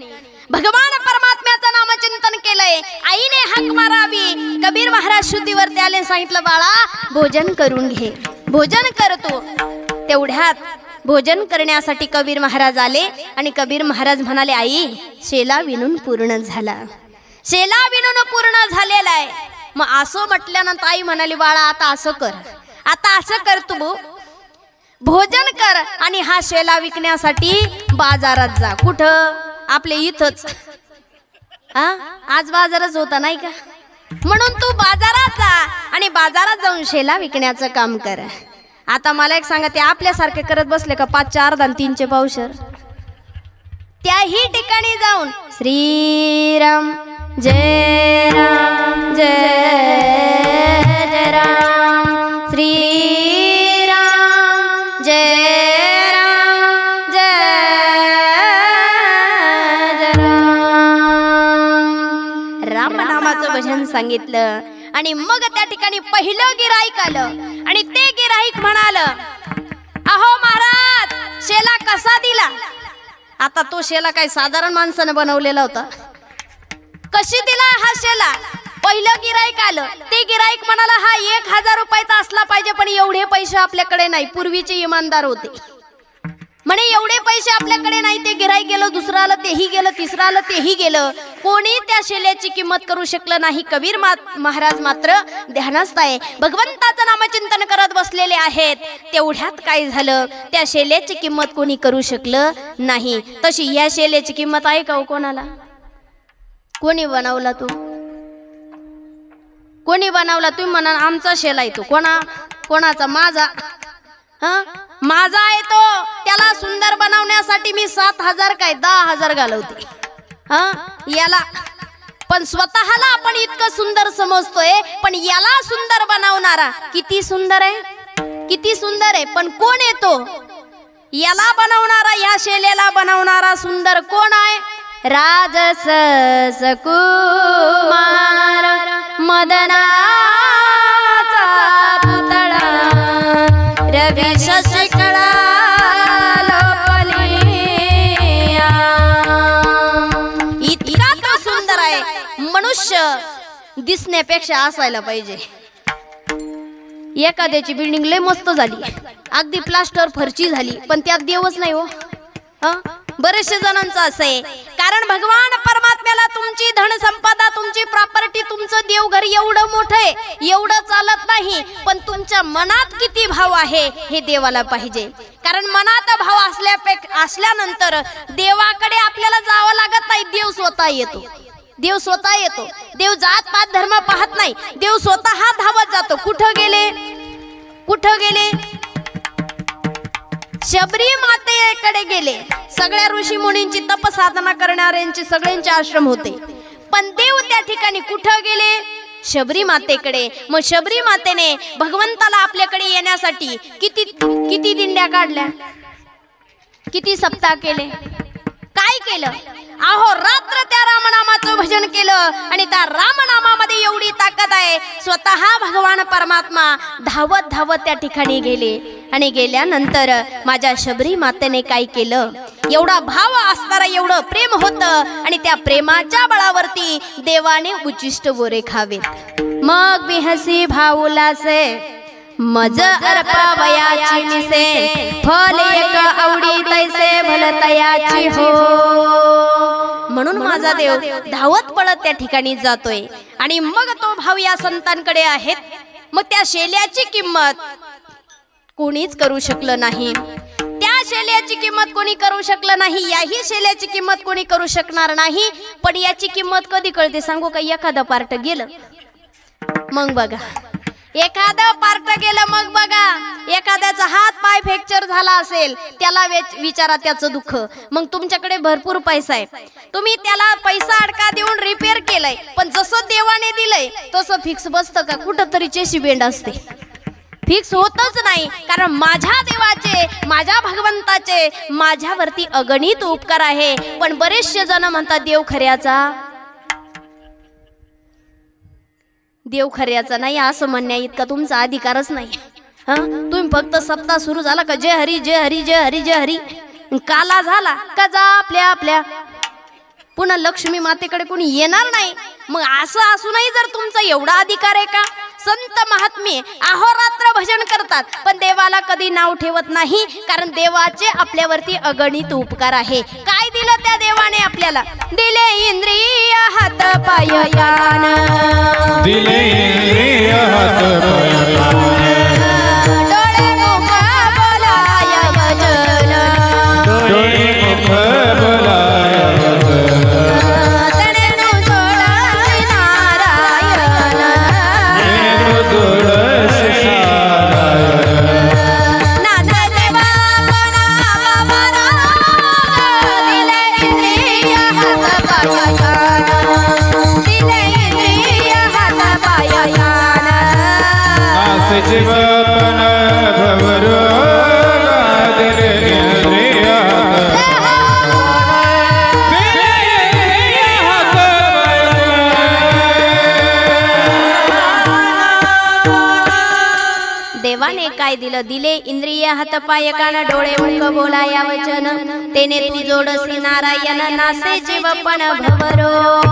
भगवान परमात्म्याचं नामचिंतन केलंय. आईने हाक मारावी. कबीर महाराज शुद्धीवरती आले. सांगितलं बाळा भोजन करून घे, भोजन करतो. तेवढ्यात भोजन करण्यासाठी कबीर महाराज आले. आणि कबीर महाराज म्हणाले आई शेला विणून पूर्ण झाला. शेला विणून पूर्ण झालेला आहे. मग असं म्हटल्यानंतर आई म्हणाली बाळा आता असं कर तू भोजन कर आणि हा शेला विकण्यासाठी बाजारात जा. कुठं? आपले इथंच. आज बाजारच होता नाही का, म्हणून तू बाजारात जा आणि बाजारात जाऊन शेला विकण्याचं काम कर. आता मला एक सांगा, ते आपल्यासारखे करत बसले का 5 4 आणि 3 पावशर? त्याही ठिकाणी जाऊन श्रीराम जय राम जय जय राम, श्रीराम जय राम जय जय राम. रामनामाचं भजन सांगितलं आणि मग त्या ठिकाणी पहिलं गिराईक आलं आणि ते गिराईक म्हणालं, अहो महाराज, शेला कसा दिला? आता तो शेला काही साधारण माणसाने बनवलेला होता. कशी दिला हा शेला? पहिलं गिराईक आलं, ते गिराईक म्हणाला, हा 1000 रुपयाचा असला पाहिजे, पण एवढे पैसे आपल्याकडे नाही. पूर्वीचे इमानदार होते म्हणे, एवढे पैसे आपल्याकडे नाही. ते गिराईक गेलं, दुसरं आलं, तेही गेलं, तिसरं आलं, तेही गेलं. कोणी त्या शेल्याची किंमत करू शकलं नाही. कबीर महाराज मात्र ध्यानस्थ आहे, भगवंताचं नामचिंतन करत बसलेले आहेत. तेवढ्यात काय झालं, त्या शेल्याची किंमत कोणी करू शकलं नाही. तशी या शेल्याची किंमत आहे का हो कोणाला? कोणी बनवला? तू कोणी बनवला? तुम्ही म्हणा आमचा शेला येतो. कोणाचा? माझा. माझा आहे तो. त्याला सुंदर बनवण्यासाठी मी 7000 काय 10000 घालवते याला. पण स्वतःला आपण इतकं सुंदर समजतोय, पण याला सुंदर बनवणारा किती सुंदर आहे, किती सुंदर आहे. पण कोण येतो याला बनवणारा? या शेल्याला बनवणारा सुंदर कोण आहे? राजस सुकुमार मदनाचा पुतळा, रवी शशिकळा लोपलिया. इतका तो सुंदर आहे. मनुष्य दिसण्यापेक्षा असायला पाहिजे. एखाद्याची बिल्डिंग लय मस्त झाली, अगदी प्लास्टर फरची झाली, पण त्यात देवच नाही हो. बरेचशे जणांचं असं आहे. कारण भगवान परमात्म्याला तुमची धनसंपदा, तुमची प्रॉपर्टी, तुमचं देवघर एवढं मोठं आहे, एवढं चालत नाही. पण तुमच्या मनात किती भाव आहे हे देवाला पाहिजे. कारण मनात भाव असल्यानंतर देवाकडे आपल्याला जावं लागत नाही. देव स्वतः येतो. देव स्वतः येतो. देव जात पात धर्म पाहत नाही. देव स्वतः धावत जातो. कुठं गेले? कुठं गेले? शबरी मातेकडे गेले. सगळ्या ऋषी मुनींची तपसाधना करणाऱ्यांचे सगळ्यांचे आश्रम होते, पण देव त्या ठिकाणी कुठं गेले? शबरी मातेकडे. मग शबरी मातेने भगवंताला आपल्याकडे येण्यासाठी किती दिंड्या काढल्या, किती सप्ताह केले, काय केलं? अहो रात्र त्या रामनामाचं भजन केलं आणि त्या रामनामामध्ये एवढी ताकद आहे. स्वतः भगवान परमात्मा धावत धावत त्या ठिकाणी गेले आणि गेल्यानंतर माझ्या शबरी मातेने काय केलं? एवढा भाव असणारा, एवढं प्रेम होतं आणि त्या प्रेमाच्या बळावरती देवाने उच्चिष्ट गोरे खावेत. मग बिहसी भाऊलासे मज अर्पावयाची निसे, फल एक आवडी तैसे भलतयाची हो. म्हणून माझा देव धावत पळत त्या ठिकाणी जातोय आणि मग तो भाव या संतांकडे आहेत. मग त्या शेल्याची किंमत कोणीच करू शकलं नाही. त्या शेल्याची किंमत कोणी करू शकलं नाही. याही शेल्याची किंमत कोणी करू शकणार नाही. पण याची किंमत कधी कळते सांगू का? एखादं पार्ट गेलं मग बघा, एखादं पार्ट गेलं मग बघा. एखाद्याचा हात पाय फ्रॅक्चर झाला असेल, त्याला विचारा त्याचं दुःख. मग तुमच्याकडे भरपूर पैसा आहे, तुम्ही त्याला पैसा अडका देऊन रिपेअर केलंय, पण जसं देवाने दिलंय तसं फिक्स बसतं का? कुठं तरी चेशी बेंड असते, फिक्स होतच नाही. कारण माझ्या देवाचे, माझ्या भगवंताचे माझ्यावरती अगणित उपकार आहे. पण बरेचसे जण म्हणतात देव खऱ्याचा नाही. असं म्हणण्या इतका तुमचा अधिकारच नाही. तुम्ही फक्त सप्ताह सुरू झाला का जय हरी जय हरी जय हरी जय हरी, काला झाला का जा आपल्या पुन्हा लक्ष्मी मातेकडे कोणी येणार नाही. मग असं असूनही जर तुमचा एवढा अधिकार आहे का? संत महात्मे अहोरात्र भजन करतात, पण देवाला कधी नाव ठेवत नाही. कारण देवाचे आपल्यावरती अगणित उपकार आहे. काय दिलं त्या देवाने आपल्याला? दिले इंद्रिय हात पाय कान, दिले इंद्रिय हात पाय कान, डोळे मुख बोला जीवन भवरोग दिले इंद्रियात देवाने काय दिलं दिले इंद्रिय हात पाय कान डोळे मुख बोलाया वचन तेने तू जोडसी नारायण नासे जीवपण भवरोग।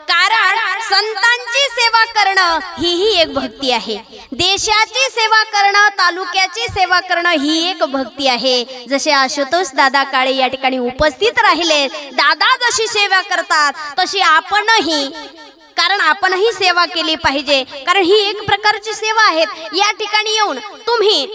कारण संतांची सेवा करणं ही एक भक्ती आहे, देशाची सेवा करणं तालुक्याची सेवा करणं ही एक भक्ती आहे। जसे आशुतोष दादा काळे या ठिकाणी उपस्थित राहिले, दादा जशी सेवा करतात तशी आपणही, कारण आपणही सेवा केली पाहिजे, कारण ही एक प्रकारची सेवा आहे। या ठिकाणी येऊन तुम्ही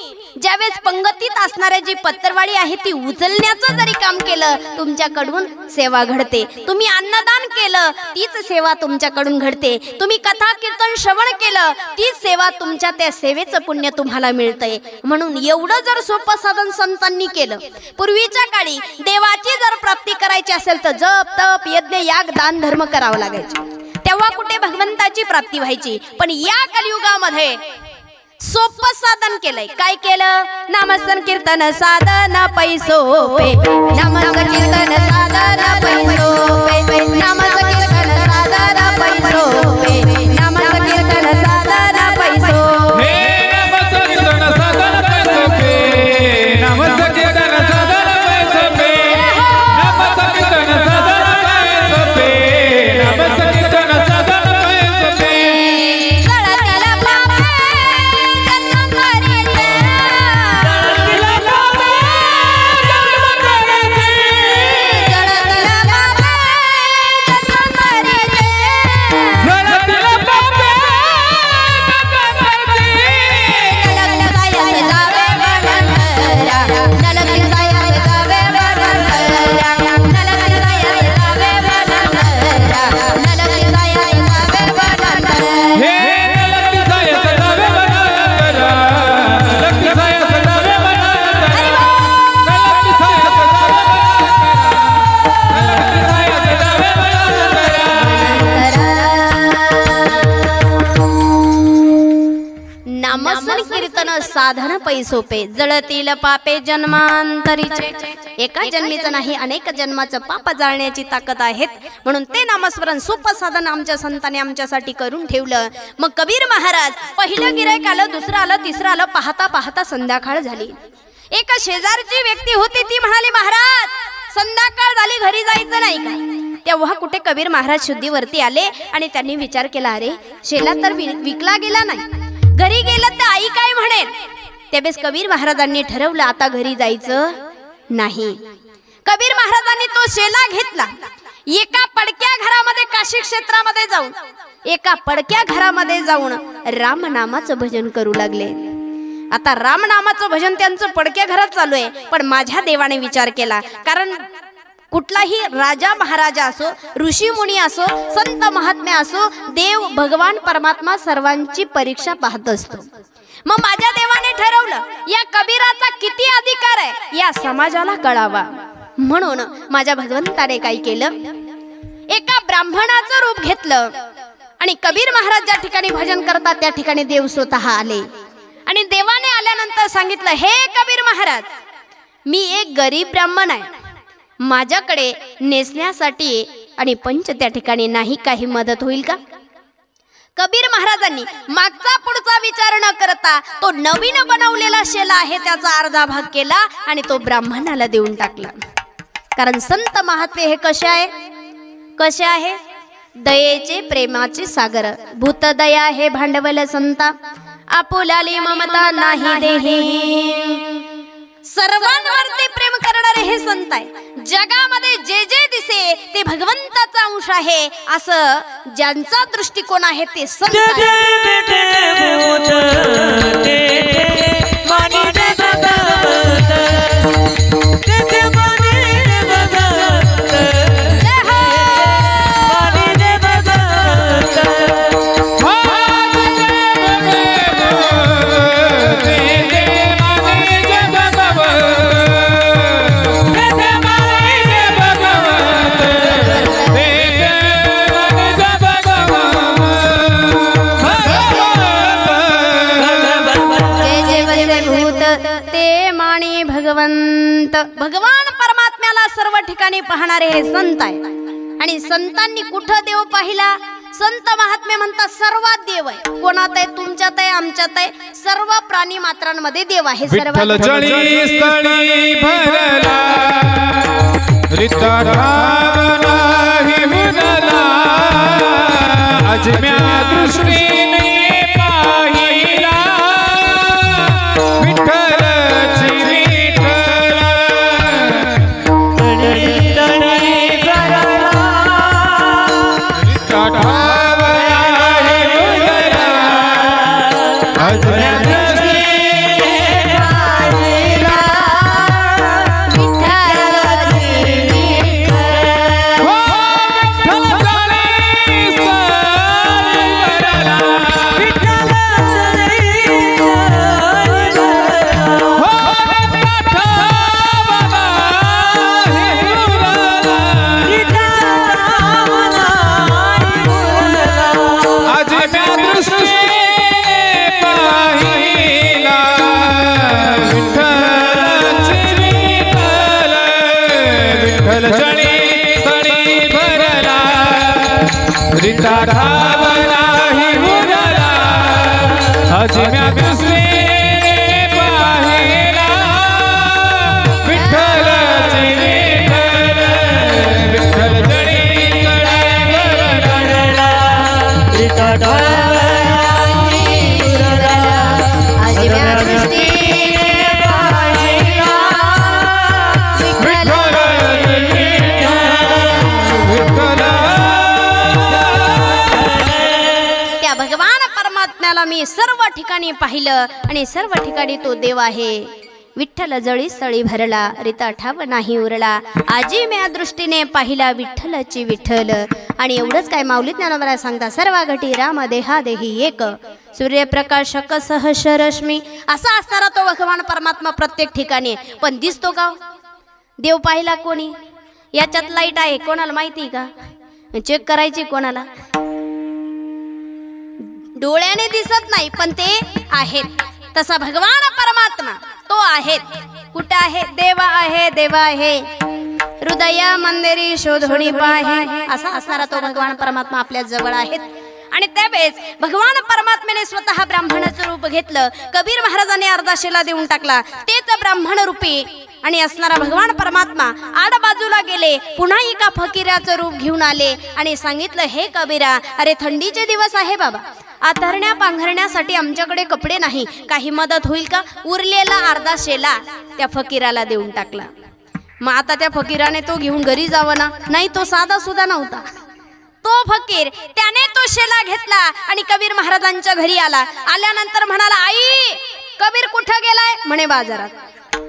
ज्यावेळेस पंगतीत असणाऱ्या जी पत्तरवाळी आहे ती उचलण्याचं जरी काम केलं तुमच्याकडून सेवा घडते। तुम्ही अन्नदान केलं तीच सेवा तुमच्याकडून घडते। तुम्ही कथा कीर्तन श्रवण केलं तीच सेवा, तुमच्या त्या सेवेचं पुण्य तुम्हाला मिळतंय। म्हणून एवढं जर सोपं साधन संतांनी केलं, पूर्वीच्या काळी देवाची जर प्राप्ती करायची असेल तर जप तप यज्ञ याग दान धर्म करावं लागायचे, तेव्हा कुठे भगवंताची प्राप्ती व्हायची। पण या कलियुगामध्ये सोपं साधन केलंय। काय केलं? नामसंकीर्तन साधन पैसोपे, नामसंकीर्तन साधन पैसोपे, नामसंकीर्तन साधन पैसोपे, नामसंकीर्तन साधन पैसोपे, नामसंकीर्तन साधन पैसोपे, नामसंकीर्तन साधन पैसोपे, नामसंकीर्तन साधन पैसोपे, नामसंकीर्तन साधन पैसोपे। साधन पैसोपे, जळतील पापे जन्मांतरीचे। एका जन्मीचं नाही अनेक जन्माचं पाप जाळण्याची ताकद आहे, म्हणून ते नामस्मरण सोपं साधन आमच्या संतांनी आमच्यासाठी करून ठेवलं। मग कबीर महाराज पहिलं गिऱ्हाईक आलं, दुसरं आलं, तिसरं आलं, पाहता पाहता संध्याकाळ झाली। एका शेजारची व्यक्ती होती, ती म्हणाली महाराज संध्याकाळ झाली घरी जायचं नाही का? तेव्हा कुठे कबीर महाराज शुद्धीवरती आले आणि त्यांनी विचार केला, अरे शेला तर विकला गेला नाही, घरी गेलं तर आई काय म्हणेल? त्यावेळेस कबीर महाराजांनी ठरवलं आता घरी जायचं नाही। कबीर महाराजांनी तो शेला घेतला, एका पडक्या घरामध्ये काशी क्षेत्रामध्ये जाऊन एका पडक्या घरामध्ये जाऊन रामनामाचं भजन करू लागले। आता रामनामाचं भजन त्यांचं पडक्या घरात चालू आहे, पण माझ्या देवाने विचार केला, कारण कुठलाही राजा महाराजा असो, ऋषी मुनी असो, संत महात्मे असो, देव भगवान परमात्मा सर्वांची परीक्षा पाहत असतो। मग माझ्या देवाने ठरवलं या कबीराचा किती अधिकार आहे या समाजाला कळावा, म्हणून माझ्या भगवंताने काय केलं, एका ब्राह्मणाचं रूप घेतलं आणि कबीर महाराज ज्या ठिकाणी भजन करतात त्या ठिकाणी देव स्वतः आले आणि देवाने आल्यानंतर सांगितलं, हे कबीर महाराज मी एक गरीब ब्राह्मण आहे, माझ्याकडे नेसण्यासाठी आणि पंच त्या ठिकाणी नाही, काही मदत होईल का? कबीर महाराजांनी मागचा पुढचा विचार न करता तो नवीन बनवलेला शेला आहे त्याचा अर्धा भाग केला आणि तो ब्राह्मणाला देऊन टाकला। कारण संत महात्मे हे कसे आहे? दयेचे प्रेमाचे सागर, भूतदया हे भांडवल संता, आपुलाली ममता नाही देही। सर्वांवरती प्रेम करणारे हे संत आहे। जगामध्ये जे जे दिसे ते भगवंताचा अंश आहे असं ज्यांचा दृष्टिकोन आहे ते संत लगे माणी भगवंत. भगवान परमात्म्याला सर्व ठिकाणी पाहणारे हे संत आहे. आणि संतांनी कुठं देव पाहिला? संत महात्मे म्हणतात सर्वात देव आहे. कोणात आहे? तुमच्यात आहे, आमच्यात आहे, सर्व प्राणी मात्रांमध्ये देव आहे. विठ्ठल जळी स्थळी भरला रिता भावना ही मुनला अजम्या दृष्टीने पाहिला विठ्ठलची विठ्ठल रिता भावना ही मुनला अजम्या रिता भावना ही मुनला अजम्या दृष्टीने पाहिला विठ्ठलची विठ्ठल विठ्ठल जळी स्थळी भरला रिता भावना ही मुनला अजम्या दृष्टीने पाहिला मी सर्व ठिकाणी पाहिलं आणि सर्व ठिकाणी तो देव आहे. विठ्ठल जळी स्थळी भरला रिता ठाव नाही उरला आजी म्या दृष्टीने पाहिला विठ्ठलची विठ्ठल. आणि एवढंच काय माऊली ज्ञानोबा सांगता सर्व घटी राम देहा देही एक सूर्यप्रकाशक सहर्ष रश्मी. असा असणारा तो भगवान परमात्मा प्रत्येक ठिकाणी. पण दिसतो का? देव पाहिला कोणी? याच्यात लाईट आहे कोणाला माहिती का? चेक करायची कोणाला? डोळ्याने दिसत नाही पण ते आहेत. तसा भगवान परमात्मा तो आहे. कुठे आहे? देव आहे, देव आहे हृदय मंदिरी शोधोणी पाहे. असा असणारा तो भगवान परमात्मा आपल्या जवळ आहेत. आणि त्यावेळेस भगवान परमात्म्याने स्वतः ब्राह्मणाचं रूप घेतलं. कबीर महाराजांनी अर्धाशेला देऊन टाकला. तेच ब्राह्मण रूपी आणि असणारा भगवान परमात्मा आड बाजूला गेले. पुन्हा एका फकीराचं रूप घेऊन आले आणि सांगितलं, हे कबीरा, अरे थंडीचे दिवस आहे बाबा, आतरण्या पांघरण्यासाठी आमच्याकडे कपडे नाही, काही मदत होईल का? उरलेला अर्धा शेला त्या फकीराला देऊन टाकला. मग आता त्या फकीराने तो घेऊन घरी जावं ना? नाही, तो साधा सुद्धा नव्हता. तो फकीर त्याने तो शेला घेतला आणि कबीर महाराजांच्या घरी आला. आल्यानंतर म्हणाला, आई कबीर कुठं गेलाय? म्हणे बाजारात.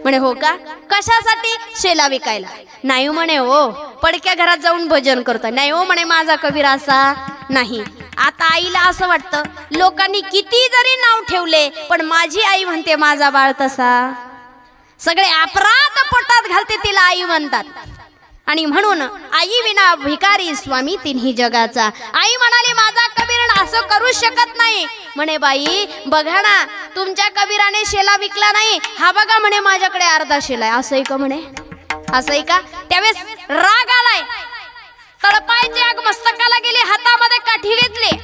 म्हणे हो का? कशासाठी? शेला विकायला. नाही म्हणे, हो पडक्या घरात जाऊन भजन करतोय. नाही हो म्हणे, माझा कबीर असा नाही. आता आईला असं वाटतं, लोकांनी किती जरी नाव ठेवले पण माझी आई म्हणते माझा बाळ तसा. सगळे अपराध पोटात घालते तिला आई म्हणतात. आणि म्हणून आई विना भिकारी स्वामी तिन्ही जगाचा. आई म्हणाली, माझा कबीर असं करू शकत नाही. म्हणे बाई बघा ना, तुमच्या कबीराने शेला विकला नाही, हा बघा म्हणे माझ्याकडे अर्धा शेला आहे. असंही का? म्हणे असंही का? त्यावेळेस राग आलाय. तळपायची आग मस्तकाला गेली, हातामध्ये काठी घेतली.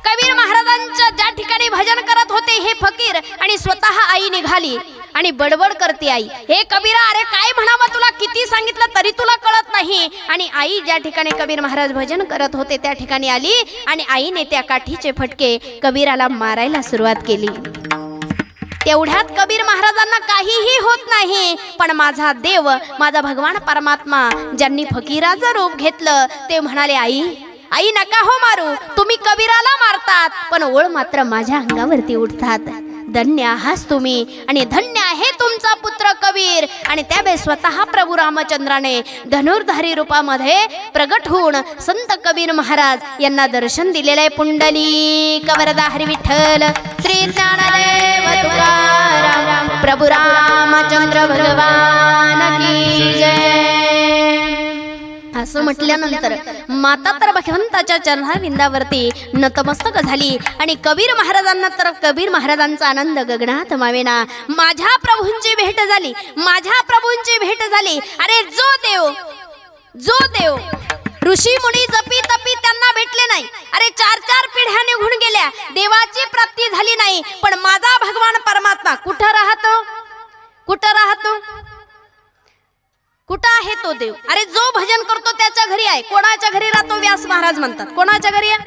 कबीर महाराजांच्या ज्या ठिकाणी भजन करत होते हे फकीर आणि स्वतः आई निघाली आणि बडबड करते आई, हे कबीरा, अरे काय म्हणावं तुला, किती सांगितलं तरी तुला कळत नाही. आणि आई ज्या ठिकाणी कबीर महाराज भजन करत होते त्या ठिकाणी आली आणि आईने त्या काठीचे फटके कबीराला मारायला सुरुवात केली. तेवढ्यात कबीर महाराजांना काहीही होत नाही. पण माझा देव, माझा भगवान परमात्मा ज्यांनी फकीराचं रूप घेतलं ते म्हणाले, आई आई नका हो मारू, तुम्ही कबीराला मारतात पण ओळ मात्र माझ्या अंगावरती उठतात. धन्य आहात तुम्ही आणि धन्य आहे तुमचा पुत्र कबीर. आणि त्यावेळेस स्वतः प्रभू रामचंद्राने धनुर्धारी रूपामध्ये प्रगट होऊन संत कबीर महाराज यांना दर्शन दिलेले आहे. पुंडलिक वरदा हरी विठ्ठल श्री ज्ञानदेव तुकाराम प्रभू रामचंद्र भगवान की जय. असं म्हटल्यानंतर माता तर भगवंताच्या चरणाविंदावरती नतमस्तक झाली आणि कबीर महाराजांना तर कबीर महाराजांचा आनंद गगनात मावेना. माझ्या प्रभूंची भेट झाली, माझ्या प्रभूंची भेट झाली. अरे जो देव ऋषी मुनी जपी तपी त्यांना भेटले नाही. अरे 4 पिढ्या निघून गेल्या, देवाची प्राप्ती झाली नाही. पण माझा भगवान परमात्मा कुठं राहतो, कुठं राहतो, कुठं आहे तो देव? अरे जो भजन करतो त्याच्या घरी आहे. कोणाच्या घरी राहतो? व्यास महाराज म्हणतात. कोणाच्या घरी आहे?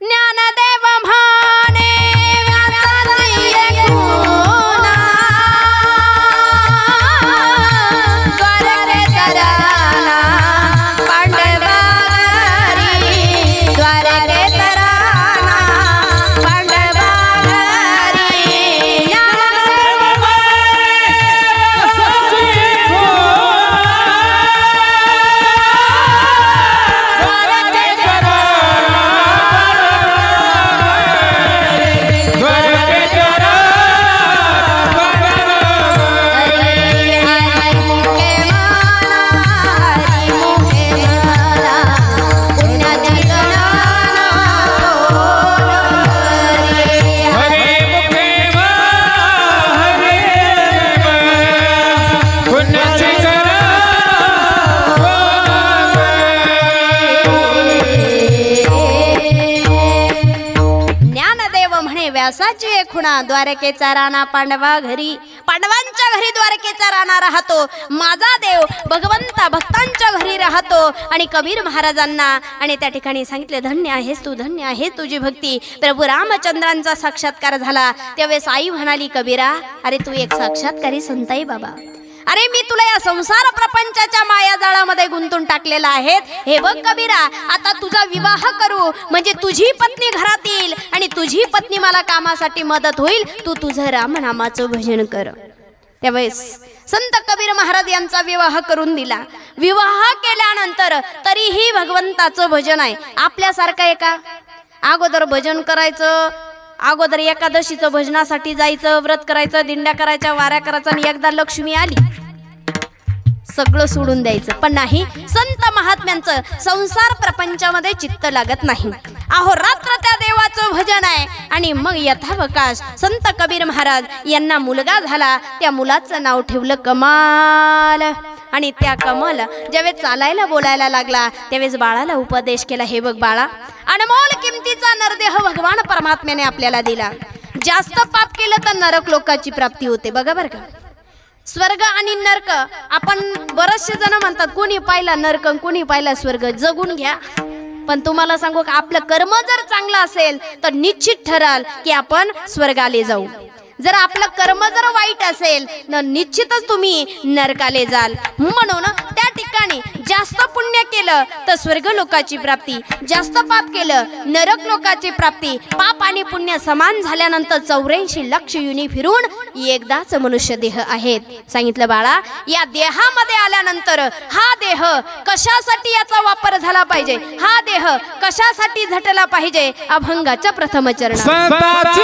ज्ञानदेव म्हणे व्यासाची एकूणा, द्वारके तराना पांडवा घरी, द्वारके तराना पांडवा घरी. व्यासाची खुणा, द्वारकेचा राणा पांडवा घरी, पांडवांच्या घरी द्वारकेचा राणा राहतो. माझा देव भगवंता भक्तांच्या घरी राहतो. आणि कबीर महाराजांना आणि त्या ठिकाणी सांगितले, धन्य आहेस तू, धन्य आहे तुझी भक्ती. प्रभू रामचंद्रांचा साक्षात्कार झाला. त्यावेळेस आई म्हणाली, कबीरा अरे तू एक साक्षात्कारी संत आहे बाबा. अरे मी तुला या संसार प्रपंचाच्या मायाजाळामध्ये गुंतून टाकलेला आहे. हे बघ कबीरा, आता तुझा विवाह करू म्हणजे तुझी पत्नी घरात येईल आणि तुझी पत्नी मला कामासाठी मदत होईल. तू तुझं रामनामाचं भजन कर. त्यावेळेस संत कबीर महाराज यांचा विवाह करून दिला. विवाह केल्यानंतर तरीही भगवंताचं भजन आहे. आपल्यासारखं आहे का? अगोदर भजन करायचं, अगोदर एकादशीचं भजनासाठी जायचं, व्रत करायचं, दिंड्या करायच्या, वाऱ्या करायचं आणि एकदा लक्ष्मी आली सगळं सोडून द्यायचं. पण नाही, संत महात्म्यांचं संसार प्रपंचामध्ये चित्त लागत नाही. अहोरात्र त्या देवाचं भजन आहे. आणि मग यथावकाश संत कबीर महाराज यांना मुलगा झाला. त्या मुलाचं नाव ठेवलं कमाल. आणि त्या कमाल ज्यावेळेस चालायला बोलायला लागला त्यावेळेस बाळाला उपदेश केला, हे बघ बाळा, अनमोल किमतीचा नरदेह भगवान परमात्म्याने आपल्याला दिला. जास्त पाप केलं तर नरक लोकाची प्राप्ती होते. बघा बरं का, स्वर्ग आणि नरक आपण बरेचसे जण म्हणतात, कोणी पाहिला नरक कोणी पाहिला स्वर्ग. जगून घ्या. पण तुम्हाला सांगू का, आपलं कर्म जर चांगलं असेल तर निश्चित ठराल की आपण स्वर्गाले जाऊ. जर आपलं कर्म जर वाईट असेल तर निश्चितच तुम्ही नरकाले जाल. म्हणून त्या ठिकाणी जास्त पुण्य केलं तर स्वर्ग लोकाची प्राप्ती, जास्त पाप केलं नरक लोकाची प्राप्ती. पाप आणि पुण्य समान झाल्यानंतर 84 लक्ष युनी फिरून एकदाच मनुष्य देह आहेत. सांगितलं बाळा, या देहामध्ये आल्यानंतर हा देह कशासाठी याचा वापर झाला पाहिजे, हा देह कशासाठी झटला पाहिजे. अभंगाच्या प्रथम चरणात करता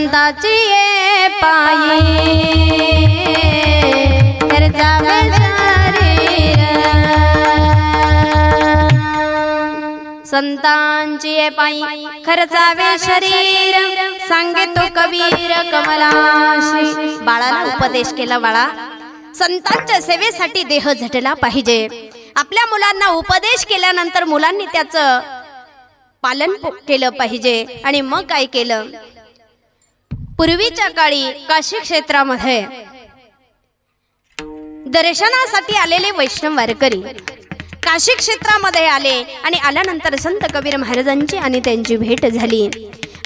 संताची ये पायी तर जावे शरीर संतांची ये पायी खर्चावे शरीर सांगे तो कबीर कमलाशी बाळाला उपदेश केला बाळा संतांच्या सेवेसाठी देह झटला पाहिजे आपल्या मुलांना उपदेश केल्यानंतर मुलांनी त्याचं पालन केलं पाहिजे आणि मग काय केलं पूर्वीच्या काळी काशी क्षेत्रामध्ये दर्शनासाठी आलेले वैष्णव वारकरी काशी क्षेत्रामध्ये आले आणि आल्यानंतर संत कबीर महाराजांची आणि त्यांची भेट झाली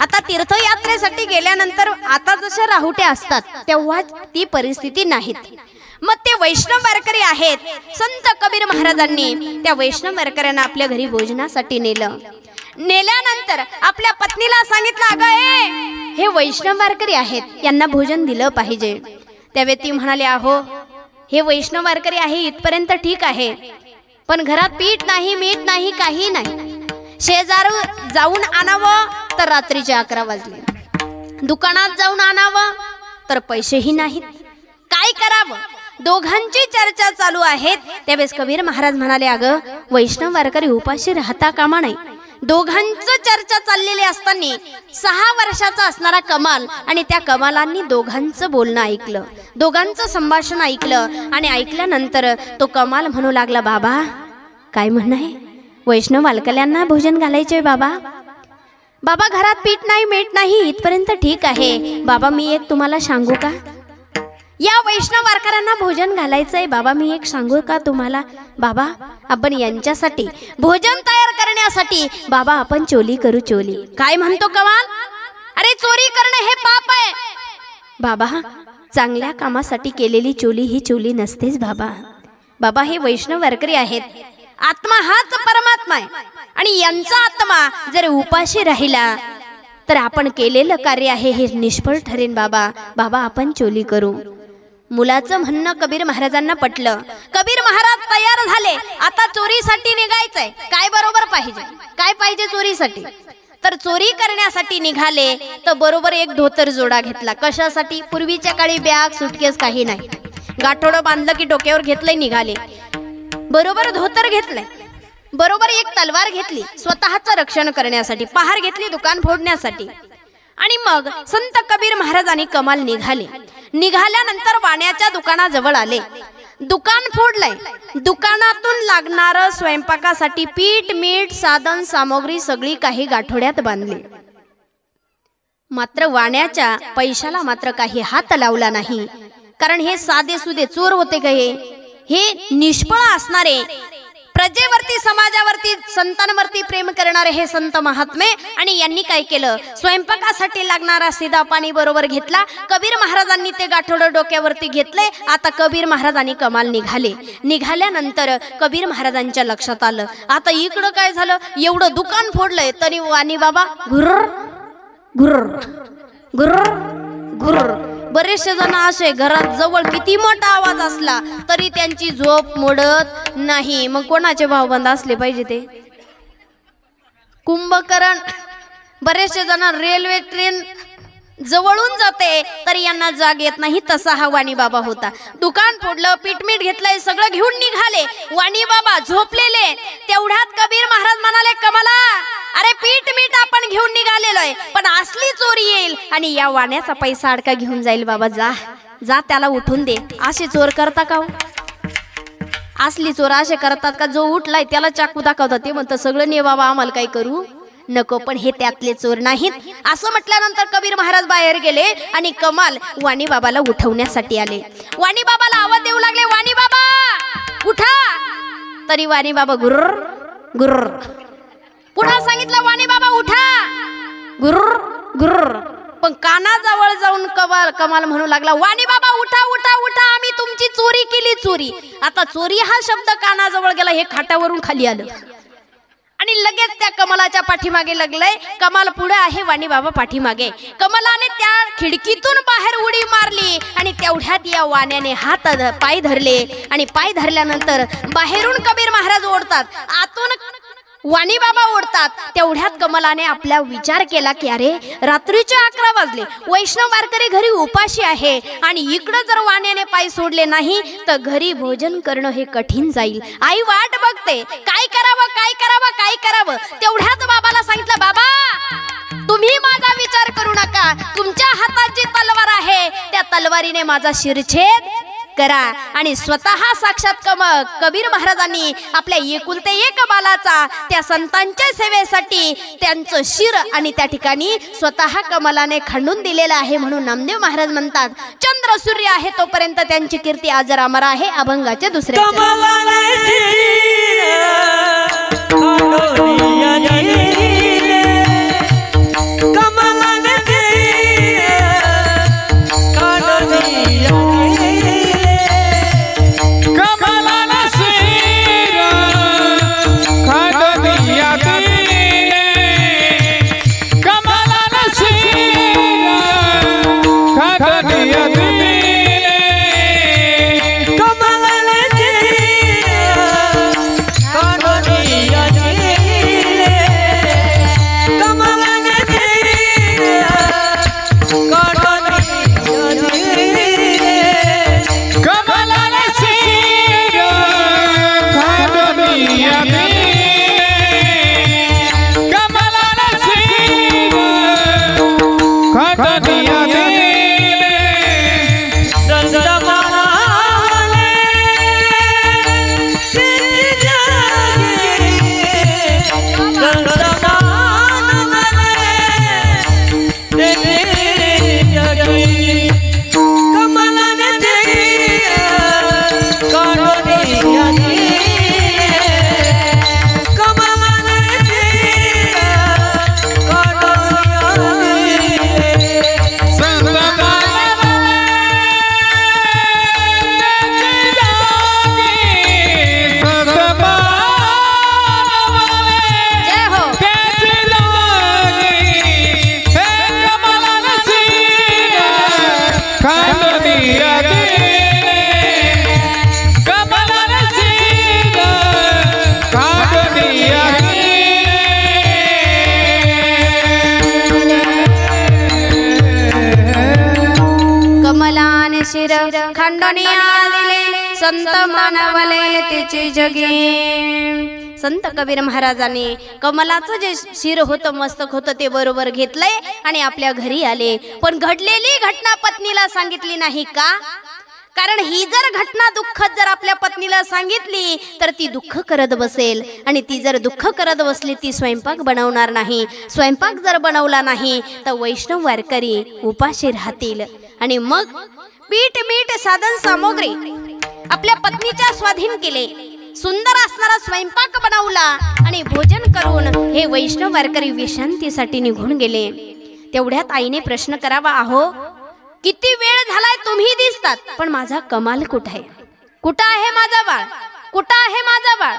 आता तीर्थयात्रेसाठी गेल्यानंतर आता जशा राहुट्या असतात तेव्हा ती परिस्थिती नाहीत मग ते वैष्णव वारकरी आहेत संत कबीर महाराजांनी त्या वैष्णव वारकऱ्यांना आपल्या घरी भोजनासाठी नेल्यानंतर आपल्या पत्नीला सांगितलं अगं हे वैष्णव वारकरी आहेत यांना भोजन दिलं पाहिजे त्यावेळी ती म्हणाले अहो हे वैष्णव वारकरी आहे इथपर्यंत ठीक आहे पण घरात पीठ नाही मीठ नाही काही नाही शेजार जाऊन आणावं तर रात्रीचे 11 वाजले दुकानात जाऊन आणावं तर पैसेही नाहीत काय करावं दोघांची चर्चा चालू आहेत त्यावेळेस कबीर महाराज म्हणाले अगं वैष्णव वारकरी उपाशी राहता कामा नाही दोघांचं चर्चा चाललेली असताना 6 वर्षाचा असणारा कमाल आणि त्या कमालांनी दोघांचं बोलणं ऐकलं दोघांचं संभाषण ऐकलं आणि ऐकल्यानंतर तो कमाल म्हणू लागला बाबा काय म्हणणं आहे वैष्णव वारकऱ्यांना भोजन घालायचे बाबा बाबा घरात पीठ नाही मीठ नाही इथपर्यंत ठीक आहे बाबा मी एक तुम्हाला सांगू का या वैष्णव वारकऱ्यांना भोजन घालायचंय बाबा मी एक सांगू का तुम्हाला बाबा आपण यांच्यासाठी भोजन तयार करण्यासाठी बाबा आपण चोली करू चोली काय म्हणतो कमाल अरे चोरी करणं हे पाप आहे बाबा चांगल्या कामासाठी केलेली चोली ही चोली नसतेच बाबा बाबा हे वैष्णव वारकरी आहेत आत्मा हाच परमात्मा आहे आणि यांचा आत्मा जर उपाशी राहिला तर आपण केलेलं कार्य आहे हे निष्फळ ठरेन बाबा बाबा आपण चोली करू मुलाचं म्हणणं कबीर महाराजांना पटलं कबीर महाराज तयार झाले आता चोरीसाठी निघायचंय काय बरोबर पाहिजे काय पाहिजे चोरीसाठी तर चोरी करण्यासाठी निघाले तर बरोबर एक धोतर जोडा घेतला कशासाठी पूर्वीच्या काळी बॅग सुटकेस काही नाही गाठोडं बांधलं की डोक्यावर घेतलंय निघाले बरोबर धोतर घेतलंय बरोबर एक तलवार घेतली स्वतःचं रक्षण करण्यासाठी पहार घेतली दुकान फोडण्यासाठी आणि मग संत कबीर महाराजांनी कमाल निघाल्यानंतर वाण्याच्या दुकानाजवळ आले दुकान फोडलंय दुकानातून लागणारं स्वयंपाकासाठी पीठ मीठ साधन सामग्री सगळी काही गाठोड्यात बांधली मात्र वाण्याच्या पैशाला मात्र काही हात लावला नाही कारण हे साधे सुधे चोर होते का हे निष्फळ असणारे प्रजेवरती समाजावरती संतांवरती प्रेम करणारे हे संत महात्मे आणि यांनी काय केलं स्वयंपाकासाठी लागणारा सीधा पाणी बरोबर घेतला कबीर महाराजांनी ते गाठोडं डोक्यावरती घेतले आता कबीर महाराजांनी कमाल निघाल्यानंतर कबीर महाराजांच्या लक्षात आलं आता इकडं काय झालं एवढं दुकान फोडलंय तरी वाणी बाबा घुर्र घुर्र घुर्र घुर्र बरेचसे जण असे घरात जवळ किती मोठा आवाज असला तरी त्यांची झोप मोडत नाही मग कोणाचे भावबंद असले पाहिजे ते कुंभकर्ण बरेचसे जण रेल्वे ट्रेन जवळून जाते तरी यांना जाग येत नाही तसा हा वाणी बाबा होता दुकान फोडलं पीठमीठ घेतलंय सगळं घेऊन निघाले वाणी बाबा झोपलेले तेवढ्यात कबीर महाराज म्हणाले कमला अरे पीठ मीठ आपण घेऊन निघालेलो आहे पण असली चोरी येईल आणि या वाण्याचा पैसा अडका घेऊन जाईल बाबा जा जा त्याला उठून दे असे चोर करता का असली चोर असे करतात का जो उठलाय त्याला चाकू दाखवतात ते म्हणतं सगळं ने बाबा आम्हाला काय करू नको पण हे त्यातले चोर नाहीत असं म्हटल्यानंतर कबीर महाराज बाहेर गेले आणि कमाल वाणी बाबाला उठवण्यासाठी आले वाणी बाबाला आवाज देऊ लागले वाणी बाबा उठा तरी वाणी बाबा गुर्र गुर्र पुन्हा सांगितलं वाणी बाबा उठा गुर्र गुर्र पण कानाजवळ जाऊन कमाल म्हणू लागला वाणी बाबा उठा उठा उठा आम्ही तुमची चोरी केली चोरी आता चोरी हा शब्द कानाजवळ गेला हे खाटावरून खाली आलं आणि लगेच त्या कमलाच्या पाठीमागे लागलंय कमाल पुढे आहे वाणी बाबा पाठीमागे कमलाने त्या खिडकीतून बाहेर उडी मारली आणि तेवढ्यात या वाण्याने हात पाय धरले आणि पाय धरल्यानंतर बाहेरून कबीर महाराज ओढतात आतून वाणी बाबा ओढतात तेवढ्यात कमलाने आपला विचार केला की अरे रात्रीचे 11 वाजले, वैष्णव वारकरी घरी उपाशी आहे आणि इकडं जर वाण्याने पाय सोडले नाही तर घरी भोजन करणं हे कठीण जाईल. आई वाट बघते, काय करावं काय करावं काय करावं. तेवढ्यात बाबाला सांगितलं, बाबा तुम्ही माझा विचार करू नका, तुमच्या हातात जी तलवार आहे त्या तलवारीने माझा शिरछेद करा. आणि स्वतः साक्षात कबीर महाराजांनी आपल्या एकुलते एक बालाचा त्या संतांच्या सेवेसाठी त्यांचं शिर आणि त्या ठिकाणी स्वतः कमलाने खंडून दिलेलं आहे. म्हणून नामदेव महाराज म्हणतात चंद्र सूर्य आहे तोपर्यंत त्यांची कीर्ती आजर अमर आहे. अभंगाचे दुसरे खंडनिया दिले संत मानवले तिची जगी. संत कबीर महाराजांनी कमलाचं जे शिर होतं मस्तक होतं ते बरोबर घेतलंय आणि आपल्या घरी आले. पण घडलेली घटना पत्नीला सांगितली नाही का? कारण ही जर घटना दुःखद जर आपल्या पत्नीला सांगितली तर ती दुःख करत बसेल आणि ती जर दुःख करत बसली ती स्वयंपाक बनवणार नाही. स्वयंपाक जर बनवला नाही तर वैष्णव वारकरी उपाशी राहतील. आणि मग पीठ मीठ साधन सामग्री आपल्या पत्नीच्या स्वाधीन केले. सुंदर असणारा स्वयंपाक बनवला आणि भोजन करून हे वैष्णव वारकरी विश्रांतीसाठी निघून गेले. तेवढ्यात आईने प्रश्न करावा, अहो किती वेळ झालाय तुम्ही दिसतात पण माझा कमाल कुठे आहे? कुठं आहे माझा बाळ? कुठं आहे माझा बाळ?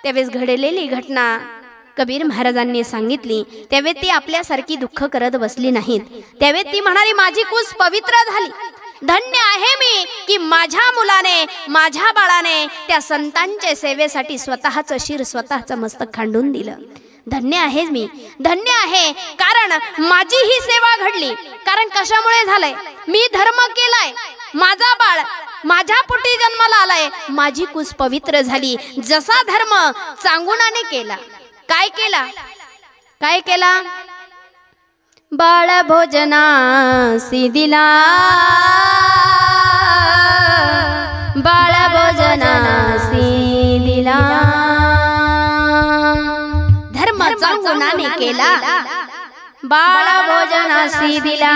त्यावेळेस घडलेली घटना कबीर महाराजांनी सांगितली. त्यावेळेस ती आपल्यासारखी दुःख करत बसली नाहीत. त्यावेळेस ती म्हणाली, माझी कूस पवित्र झाली. धन्य आहे मी की माझ्या मुलाने माझ्या बाळाने त्या संतांच्या सेवेसाठी स्वतःचं शिर स्वतःचं मस्तक खांडून दिलं. धन्य आहे मी, धन्य आहे. कारण माझी ही सेवा घडली. कारण कशामुळे झालंय? मी धर्म केलाय, माझा बाळ माझ्या पोटी जन्माला आलाय, माझी कूस पवित्र झाली. जसा धर्म चांगुणाने केला. काय केला? काय केला? बाळ भोजनासी दिला, बाळ भोजनासी दिला. धर्म चांगुणाने केला, बाळ भोजनासी दिला.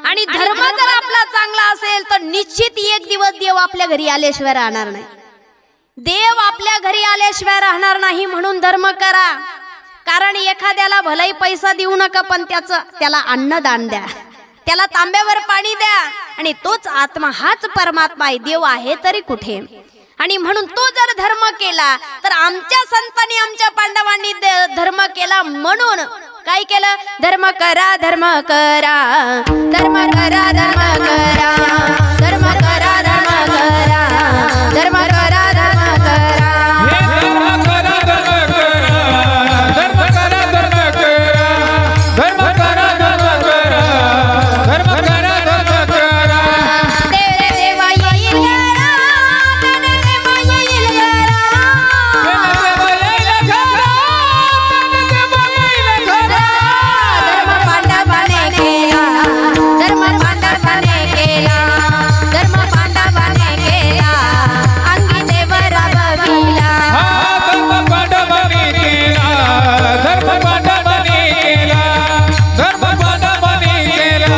आणि धर्म जर आपला चांगला असेल तर निश्चित एक दिवस देव आपल्या घरी आल्याशिवाय राहणार नाही. देव आपल्या घरी आल्याशिवाय राहणार नाही. म्हणून धर्म करा. कारण एखाद्याला भलाई पैसा देऊ नका पण त्याला अन्नदान द्या, त्याला तांब्यावर पाणी द्या. आणि तोच आत्मा हाच परमात्मा आहे. देव आहे तरी कुठे? आणि म्हणून तो जर धर्म केला तर आमच्या संतांनी आमच्या पांडवांनी धर्म केला. म्हणून काय केलं? धर्म करा, धर्म करा, धर्म करा, धर्म करा, धर्म करा, धर्म करा, धर्म करा, धर्म करा. केला धर्म पांडवाने केला अंगी देव राबविला धर्म पांडवाने केला धर्म पांडवाने केला धर्म पांडवाने केला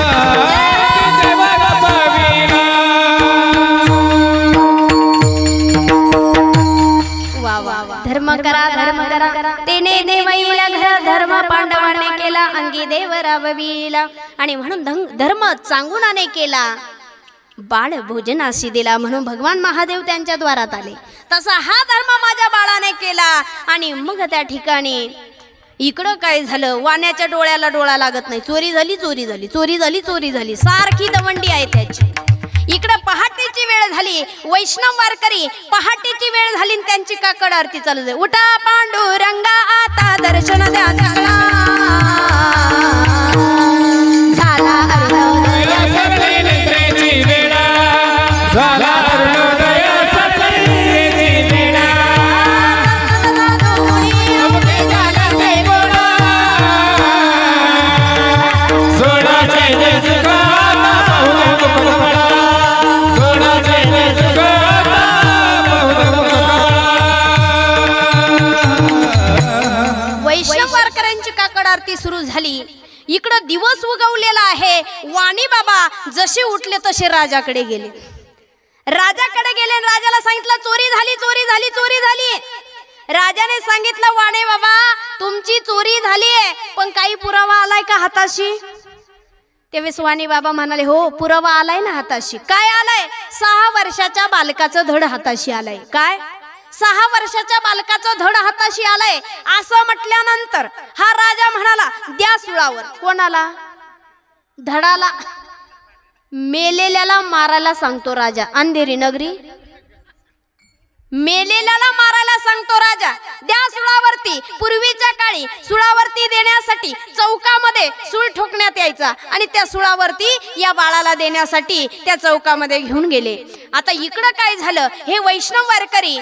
देव राबविला वा वा धर्म करा तेने देवईला घर धर्म पांडवाने केला अंगी देव राबविला आणि म्हणून धर्म चांगुनाने केला बाळ भोजनाशी दिला म्हणून भगवान महादेव त्यांच्या द्वारात आले तसा हा धर्म माझ्या बाळाने केला आणि मग त्या ठिकाणी इकडं काय झालं वाण्याच्या डोळ्याला डोळा लागत नाही चोरी झाली चोरी झाली चोरी झाली चोरी झाली सारखी दवंडी आहे त्याची इकडे पहाटेची वेळ झाली वैष्णव वारकरी पहाटेची वेळ झाली त्यांची काकड आरती चालू झाली उठा पांडुरंगा आता दर्शन द्या झाला झाला अरुणोदय सकाळची वेळा सोडा जय सुखा सोडा जय सुखा वैष्णव वारकऱ्यांची काकड आरती सुरू झाली इकडं दिवस उगवलेला आहे वाणी बाबा जसे उठले तसे राजाकडे गेले राजाकडे गेले आणि राजाला सांगितलं चोरी झाली चोरी झाली चोरी झाली राजाने सांगितलं वाणे बाबा तुमची चोरी झाली पण काही पुरावा आलाय का हाताशी तेव्हा वाणी बाबा म्हणाले हो पुरावा आलाय ना हाताशी काय आलाय 6 वर्षाच्या बालकाचं धड हाताशी आलाय काय 6 वर्षाच्या बालकाचं धड हाताशी आलंय असं म्हटल्यानंतर हा राजा म्हणाला द्या सुळावर कोणाला धडाला मेलेल्याला मारायला सांगतो राजा अंधेरी नगरी मेलेल्याला मारायला सांगतो राजा द्या सुळावरती पूर्वीच्या काळी सुळावरती देण्यासाठी चौकामध्ये सूळ ठोकण्यात यायचा आणि त्या सुळावरती या बाळाला देण्यासाठी त्या चौकामध्ये घेऊन गेले आता इकडं काय झालं हे वैष्णव वारकरी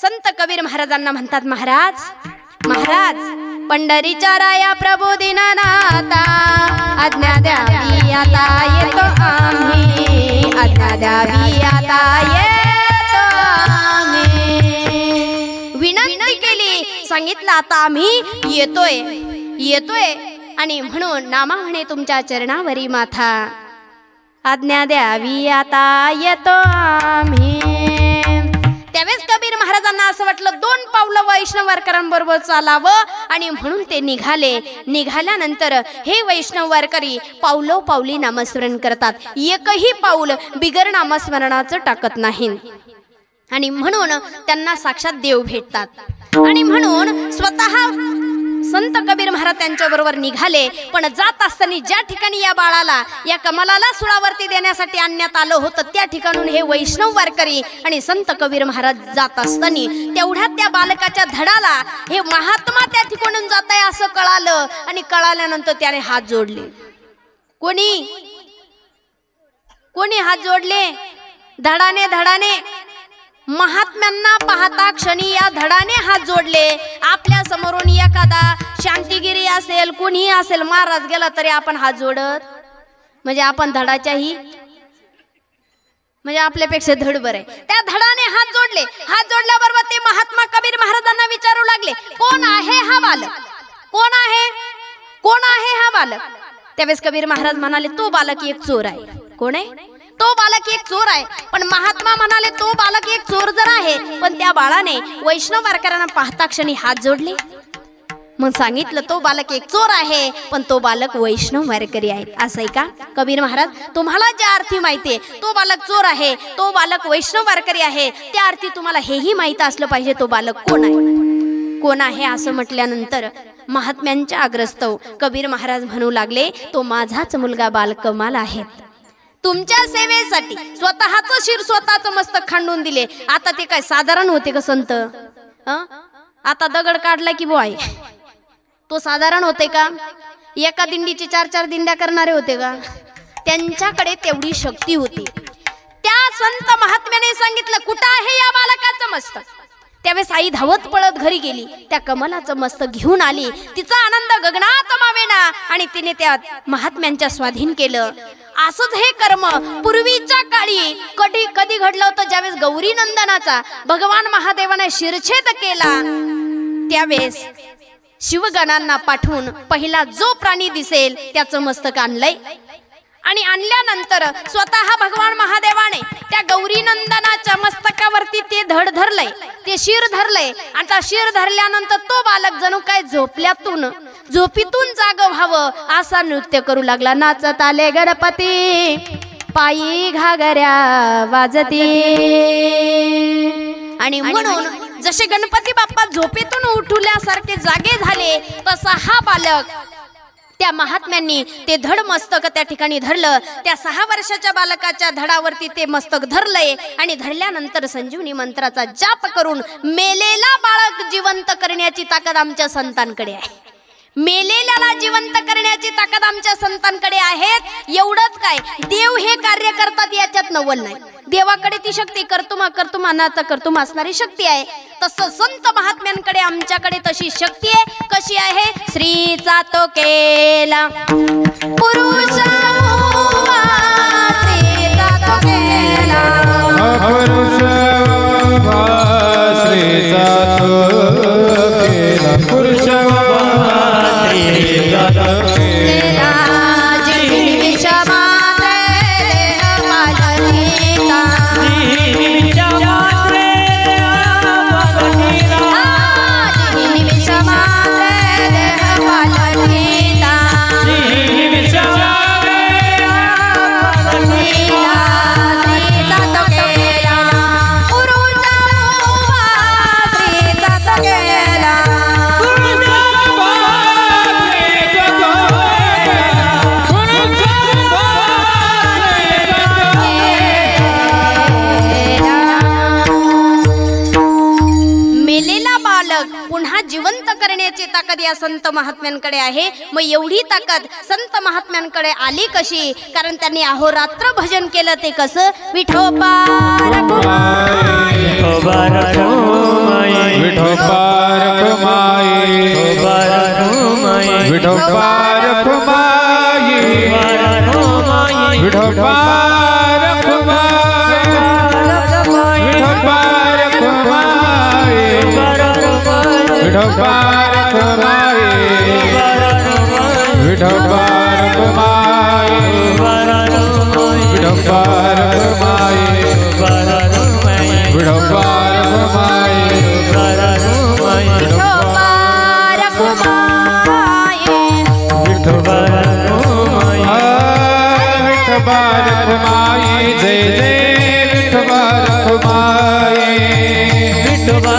संत कबीर महाराजांना म्हणतात महाराज महाराज पंढरीच्या राया प्रभू दीनानाथा आज्ञा द्यावी आता येतो आम्ही आज्ञा द्यावी आता येतो आम्ही विनंती केली सांगितलं आता आम्ही येतोय येतोय आणि म्हणून नामा म्हणे तुमच्या चरणावरी माथा आज्ञा द्यावी आता येतो आम्ही त्यावेळेस कबीर महाराजांना असं वाटलं 2 पावलं वैष्णव वारकऱ्यांबरोबर चालावं आणि म्हणून ते निघाले निघाल्यानंतर हे वैष्णव वारकरी पावलोपावली नामस्मरण करतात एकही पाऊल बिगर नामस्मरणाचं टाकत नाही आणि म्हणून त्यांना साक्षात देव भेटतात आणि म्हणून स्वतः संत कबीर महाराज त्यांच्या बरोबर निघाले पण जात असताना ज्या ठिकाणी या बाळाला या कमलाला सुळावरती देण्यासाठी आणण्यात आलं होतं त्या ठिकाणून हे वैष्णव वारकरी आणि संत कबीर महाराज जात असताना तेवढ्यात त्या बालकाच्या धडाला हे महात्मा त्या ठिकाणून जात आहे असं कळालं आणि कळाल्यानंतर त्याने हात जोडले कोणी कोणी हात जोडले धडाने धडाने महात्म्यांना पाहता क्षणी या धडाने हात जोडले आपल्या समोरून एखादा शांतिगिरी असेल कुणी असेल महाराज गेला तरी आपण हात जोडत म्हणजे आपण धडाच्याही म्हणजे आपल्यापेक्षा धड बरं आहे त्या धडाने हात जोडले हात जोडल्याबरोबर ते महात्मा कबीर महाराजांना विचारू लागले कोण आहे हा बालक कोण आहे हा बालक त्यावेळेस कबीर महाराज म्हणाले तो बालक एक चोर आहे कोण आहे तो बालक एक चोर आहे पण महात्मा म्हणाले तो बालक एक चोर जर आहे पण त्या बाळाने वैष्णव वारकऱ्यांना पाहता क्षणी हात जोडले मग सांगितलं तो बालक एक चोर आहे पण तो बालक वैष्णव वारकरी आहे असं आहे का कबीर महाराज तुम्हाला ज्या अर्थी माहिती आहे तो बालक चोर आहे तो बालक वैष्णव वारकरी आहे त्या अर्थी तुम्हाला हेही माहित असलं पाहिजे तो बालक कोण आहे असं म्हटल्यानंतर महात्म्यांच्या अग्रस्तव कबीर महाराज म्हणू लागले तो माझाच मुलगा बालकमाल आहे तुमच्या सेवेसाठी स्वतःचं शिर स्वतःचं मस्तक खांडून दिले आता ते काय साधारण होते का संत आता दगड काढला की बोय तो साधारण होते का एका दिंडीची 4-4 दिंड्या करणारे होते का त्यांच्याकडे तेवढी शक्ती होती त्या संत महात्म्याने सांगितलं कुठं आहे या बालकाचं मस्तक त्यावेळेस आई धावत पळत घरी गेली त्या कमलाचं मस्तक घेऊन आली तिचा आनंद गगनात मावेना आणि तिने त्या महात्म्यांच्या स्वाधीन केलं असंच हे कर्म पूर्वीच्या काळी कधी कधी घडलं होतं. ज्यावेळेस गौरी नंदनाचा भगवान महादेवाने शिरछेद केला त्यावेळेस शिवगणांना पाठवून पहिला जो प्राणी दिसेल त्याचं मस्तक आणलंय आणि आणल्यानंतर स्वतः भगवान महादेवाने त्या गौरी नंदनाच्या मस्तकावरती ते धड धरलंय, ते शिर धरलंय. आता शिर धरल्यानंतर तो बालक जणू काय झोपीतून जाग व्हावं असा नृत्य करू लागला. नाचत आले गणपती पायी घागऱ्या वाजती. आणि म्हणून जसे गणपती बाप्पा झोपेतून उठल्यासारखे जागे झाले तसा हा बालक त्या महात्म्यांनी ते धड मस्तक त्या ठिकाणी धरलं. त्या 6 वर्षाच्या बालकाच्या धडावरती ते मस्तक धरलंय आणि धरल्यानंतर संजीवनी मंत्राचा जाप करून मेलेला बालक जिवंत करण्याची ताकद आमच्या संतांकडे आहे. मेलेल्याला जिवंत करण्याची ताकद आमच्या संतांकडे आहे. एवढंच काय, देव हे कार्य करतात याच्यात नवल नाही. देवाकडे ती शक्ती कर्तुम अनाथ कर्तुम असणारी शक्ती आहे. तसं संत महात्म्यांकडे आमच्याकडे तशी शक्ती आहे. कशी आहे? श्रीचा तो केला पुरुष श्रीचा तो केला पुरुष श्रीचा तो केला पुरुष ताकद या संत महात्म्यांकडे आहे. मग एवढी ताकद संत महात्म्यांकडे आली कशी? कारण त्यांनी अहोरात्र भजन केलं. ते कसं? विठोबा रखुमाई विठोबा रखुमाई विठोबा रखुमाई विठोबा रखुमाई विठोबा जय जय विठोबा रखुमाई विठोबा रखुमाई जय जय विठोबा रखुमाई जय जय विठोबा रखुमाई विठोबा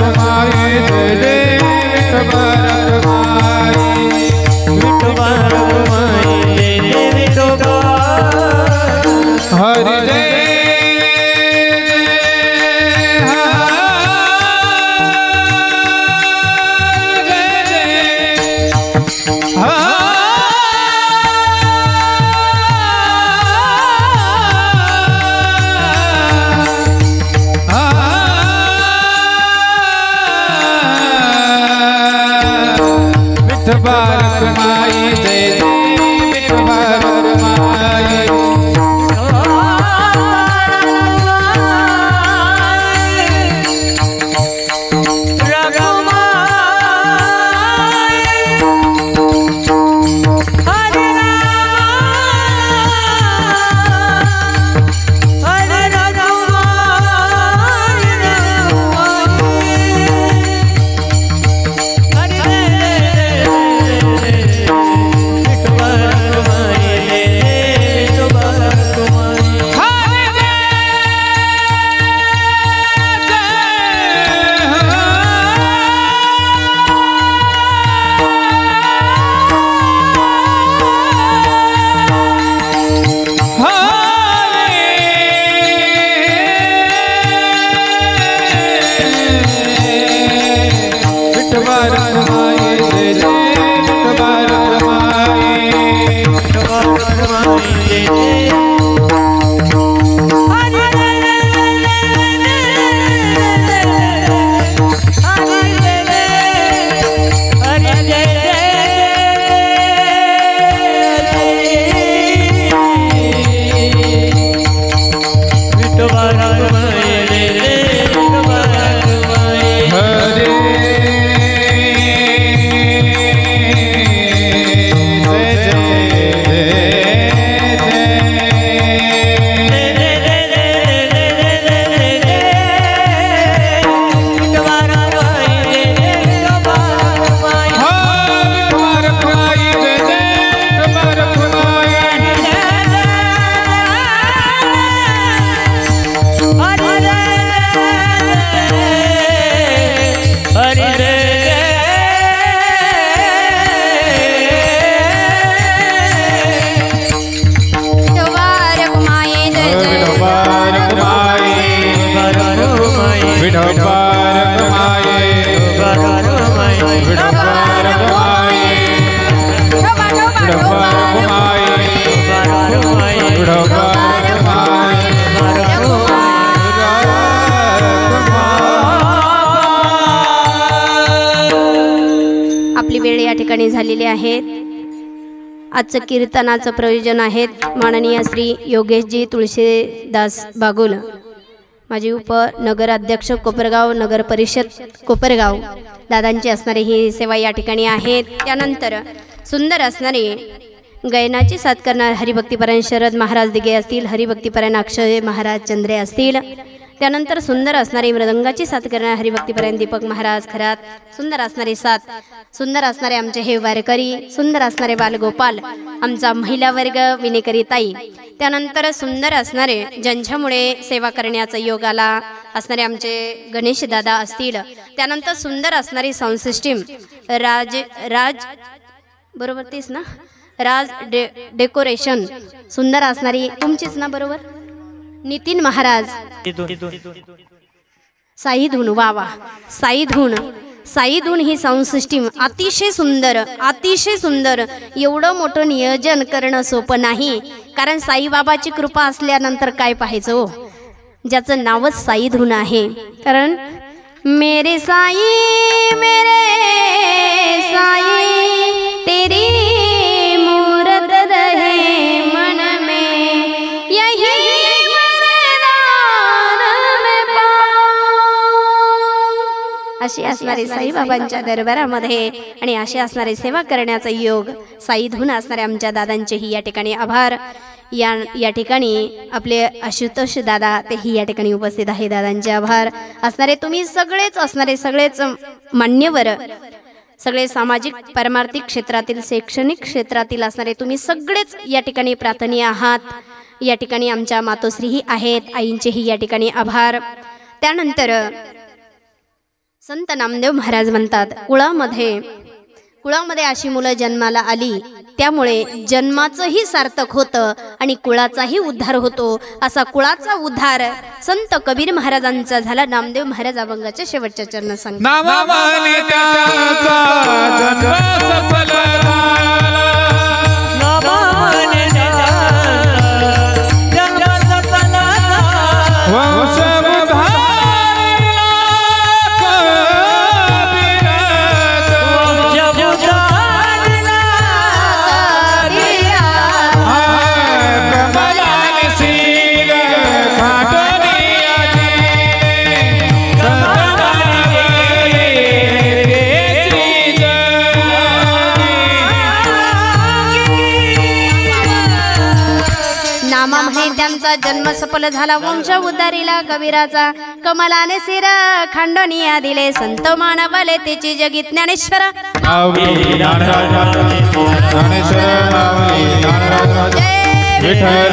रखुमाई जय जय विठोबा हरि जय विठोबा रखुमाई जय जय विठोबा रखुमाई विठोबा आलेले आहेत. आजचं कीर्तनाचं प्रयोजन आहेत माननीय श्री योगेशजी तुळशीदास बागुल, माजी उपनगराध्यक्ष कोपरगाव नगर परिषद कोपरगाव. दादांची असणारी ही सेवा या ठिकाणी आहेत. त्यानंतर सुंदर असणारी गायनाची साथ करणार हरिभक्तीपरायण शरद महाराज दिगे असतील, हरिभक्तीपरायण अक्षय महाराज चंद्रे असतील. त्यानंतर सुंदर असणारी मृदंगाची साथ करणार हरिभक्तीपरायण दीपक महाराज खरात. सुंदर असणारी साथ, सुंदर असणारे आमचे हे वारकरी, सुंदर असणारे बालगोपाल, आमचा महिला वर्ग विनेकरी ताई. त्यानंतर सुंदर असणारे ज्यांच्यामुळे सेवा करण्याचा योग आला असणारे आमचे गणेश दादा असतील. त्यानंतर सुंदर असणारी साऊंड सिस्टीम राज बरोबर तीच ना, राज डेकोरेशन सुंदर असणारी तुमचीच ना बरोबर, नितीन महाराज. साई धून, वा वा, साई धून ही साऊंड सिस्टीम अतिशय सुंदर, अतिशय सुंदर. एवढं मोठं नियोजन करणं सोपं नाही, कारण साईबाबाची कृपा असल्यानंतर काय पाहायचं हो, ज्याचं नावच साई धून आहे. कारण मेरे साई तेरी मूरत रहे मन में, यही अशी असणारी साईबाबांच्या दरबारामध्ये आणि असे असणारे सेवा करण्याचा योग साई धून असणारे आमच्या दादांचेही या ठिकाणी आभार. या ठिकाणी आपले आशुतोष दादा तेही या ठिकाणी उपस्थित आहे. दादांचे आभार असणारे तुम्ही सगळेच मान्यवर, सगळे सामाजिक पारमार्थिक क्षेत्रातील शैक्षणिक क्षेत्रातील असणारे तुम्ही सगळेच या ठिकाणी प्रार्थनीय आहात. या ठिकाणी आमच्या मातोश्रीही आहेत, आईंचेही या ठिकाणी आभार. त्यानंतर संत नामदेव महाराज म्हणतात, कुळामध्ये अशी मुलं जन्माला आली त्यामुळे जन्माचंही सार्थक होतं आणि कुळाचाही उद्धार होतो. असा कुळाचा उद्धार संत कबीर महाराजांचा झाला. नामदेव महाराज अभंगाच्या शेवटच्या चरण सांगतात, त्यांचा जन्म सफल झाला. वंश उद्धारीला कबीराचा, कमलाने सिर खांडोनिया दिले. संत मानवले त्याची जगी ज्ञानेश्वर. जय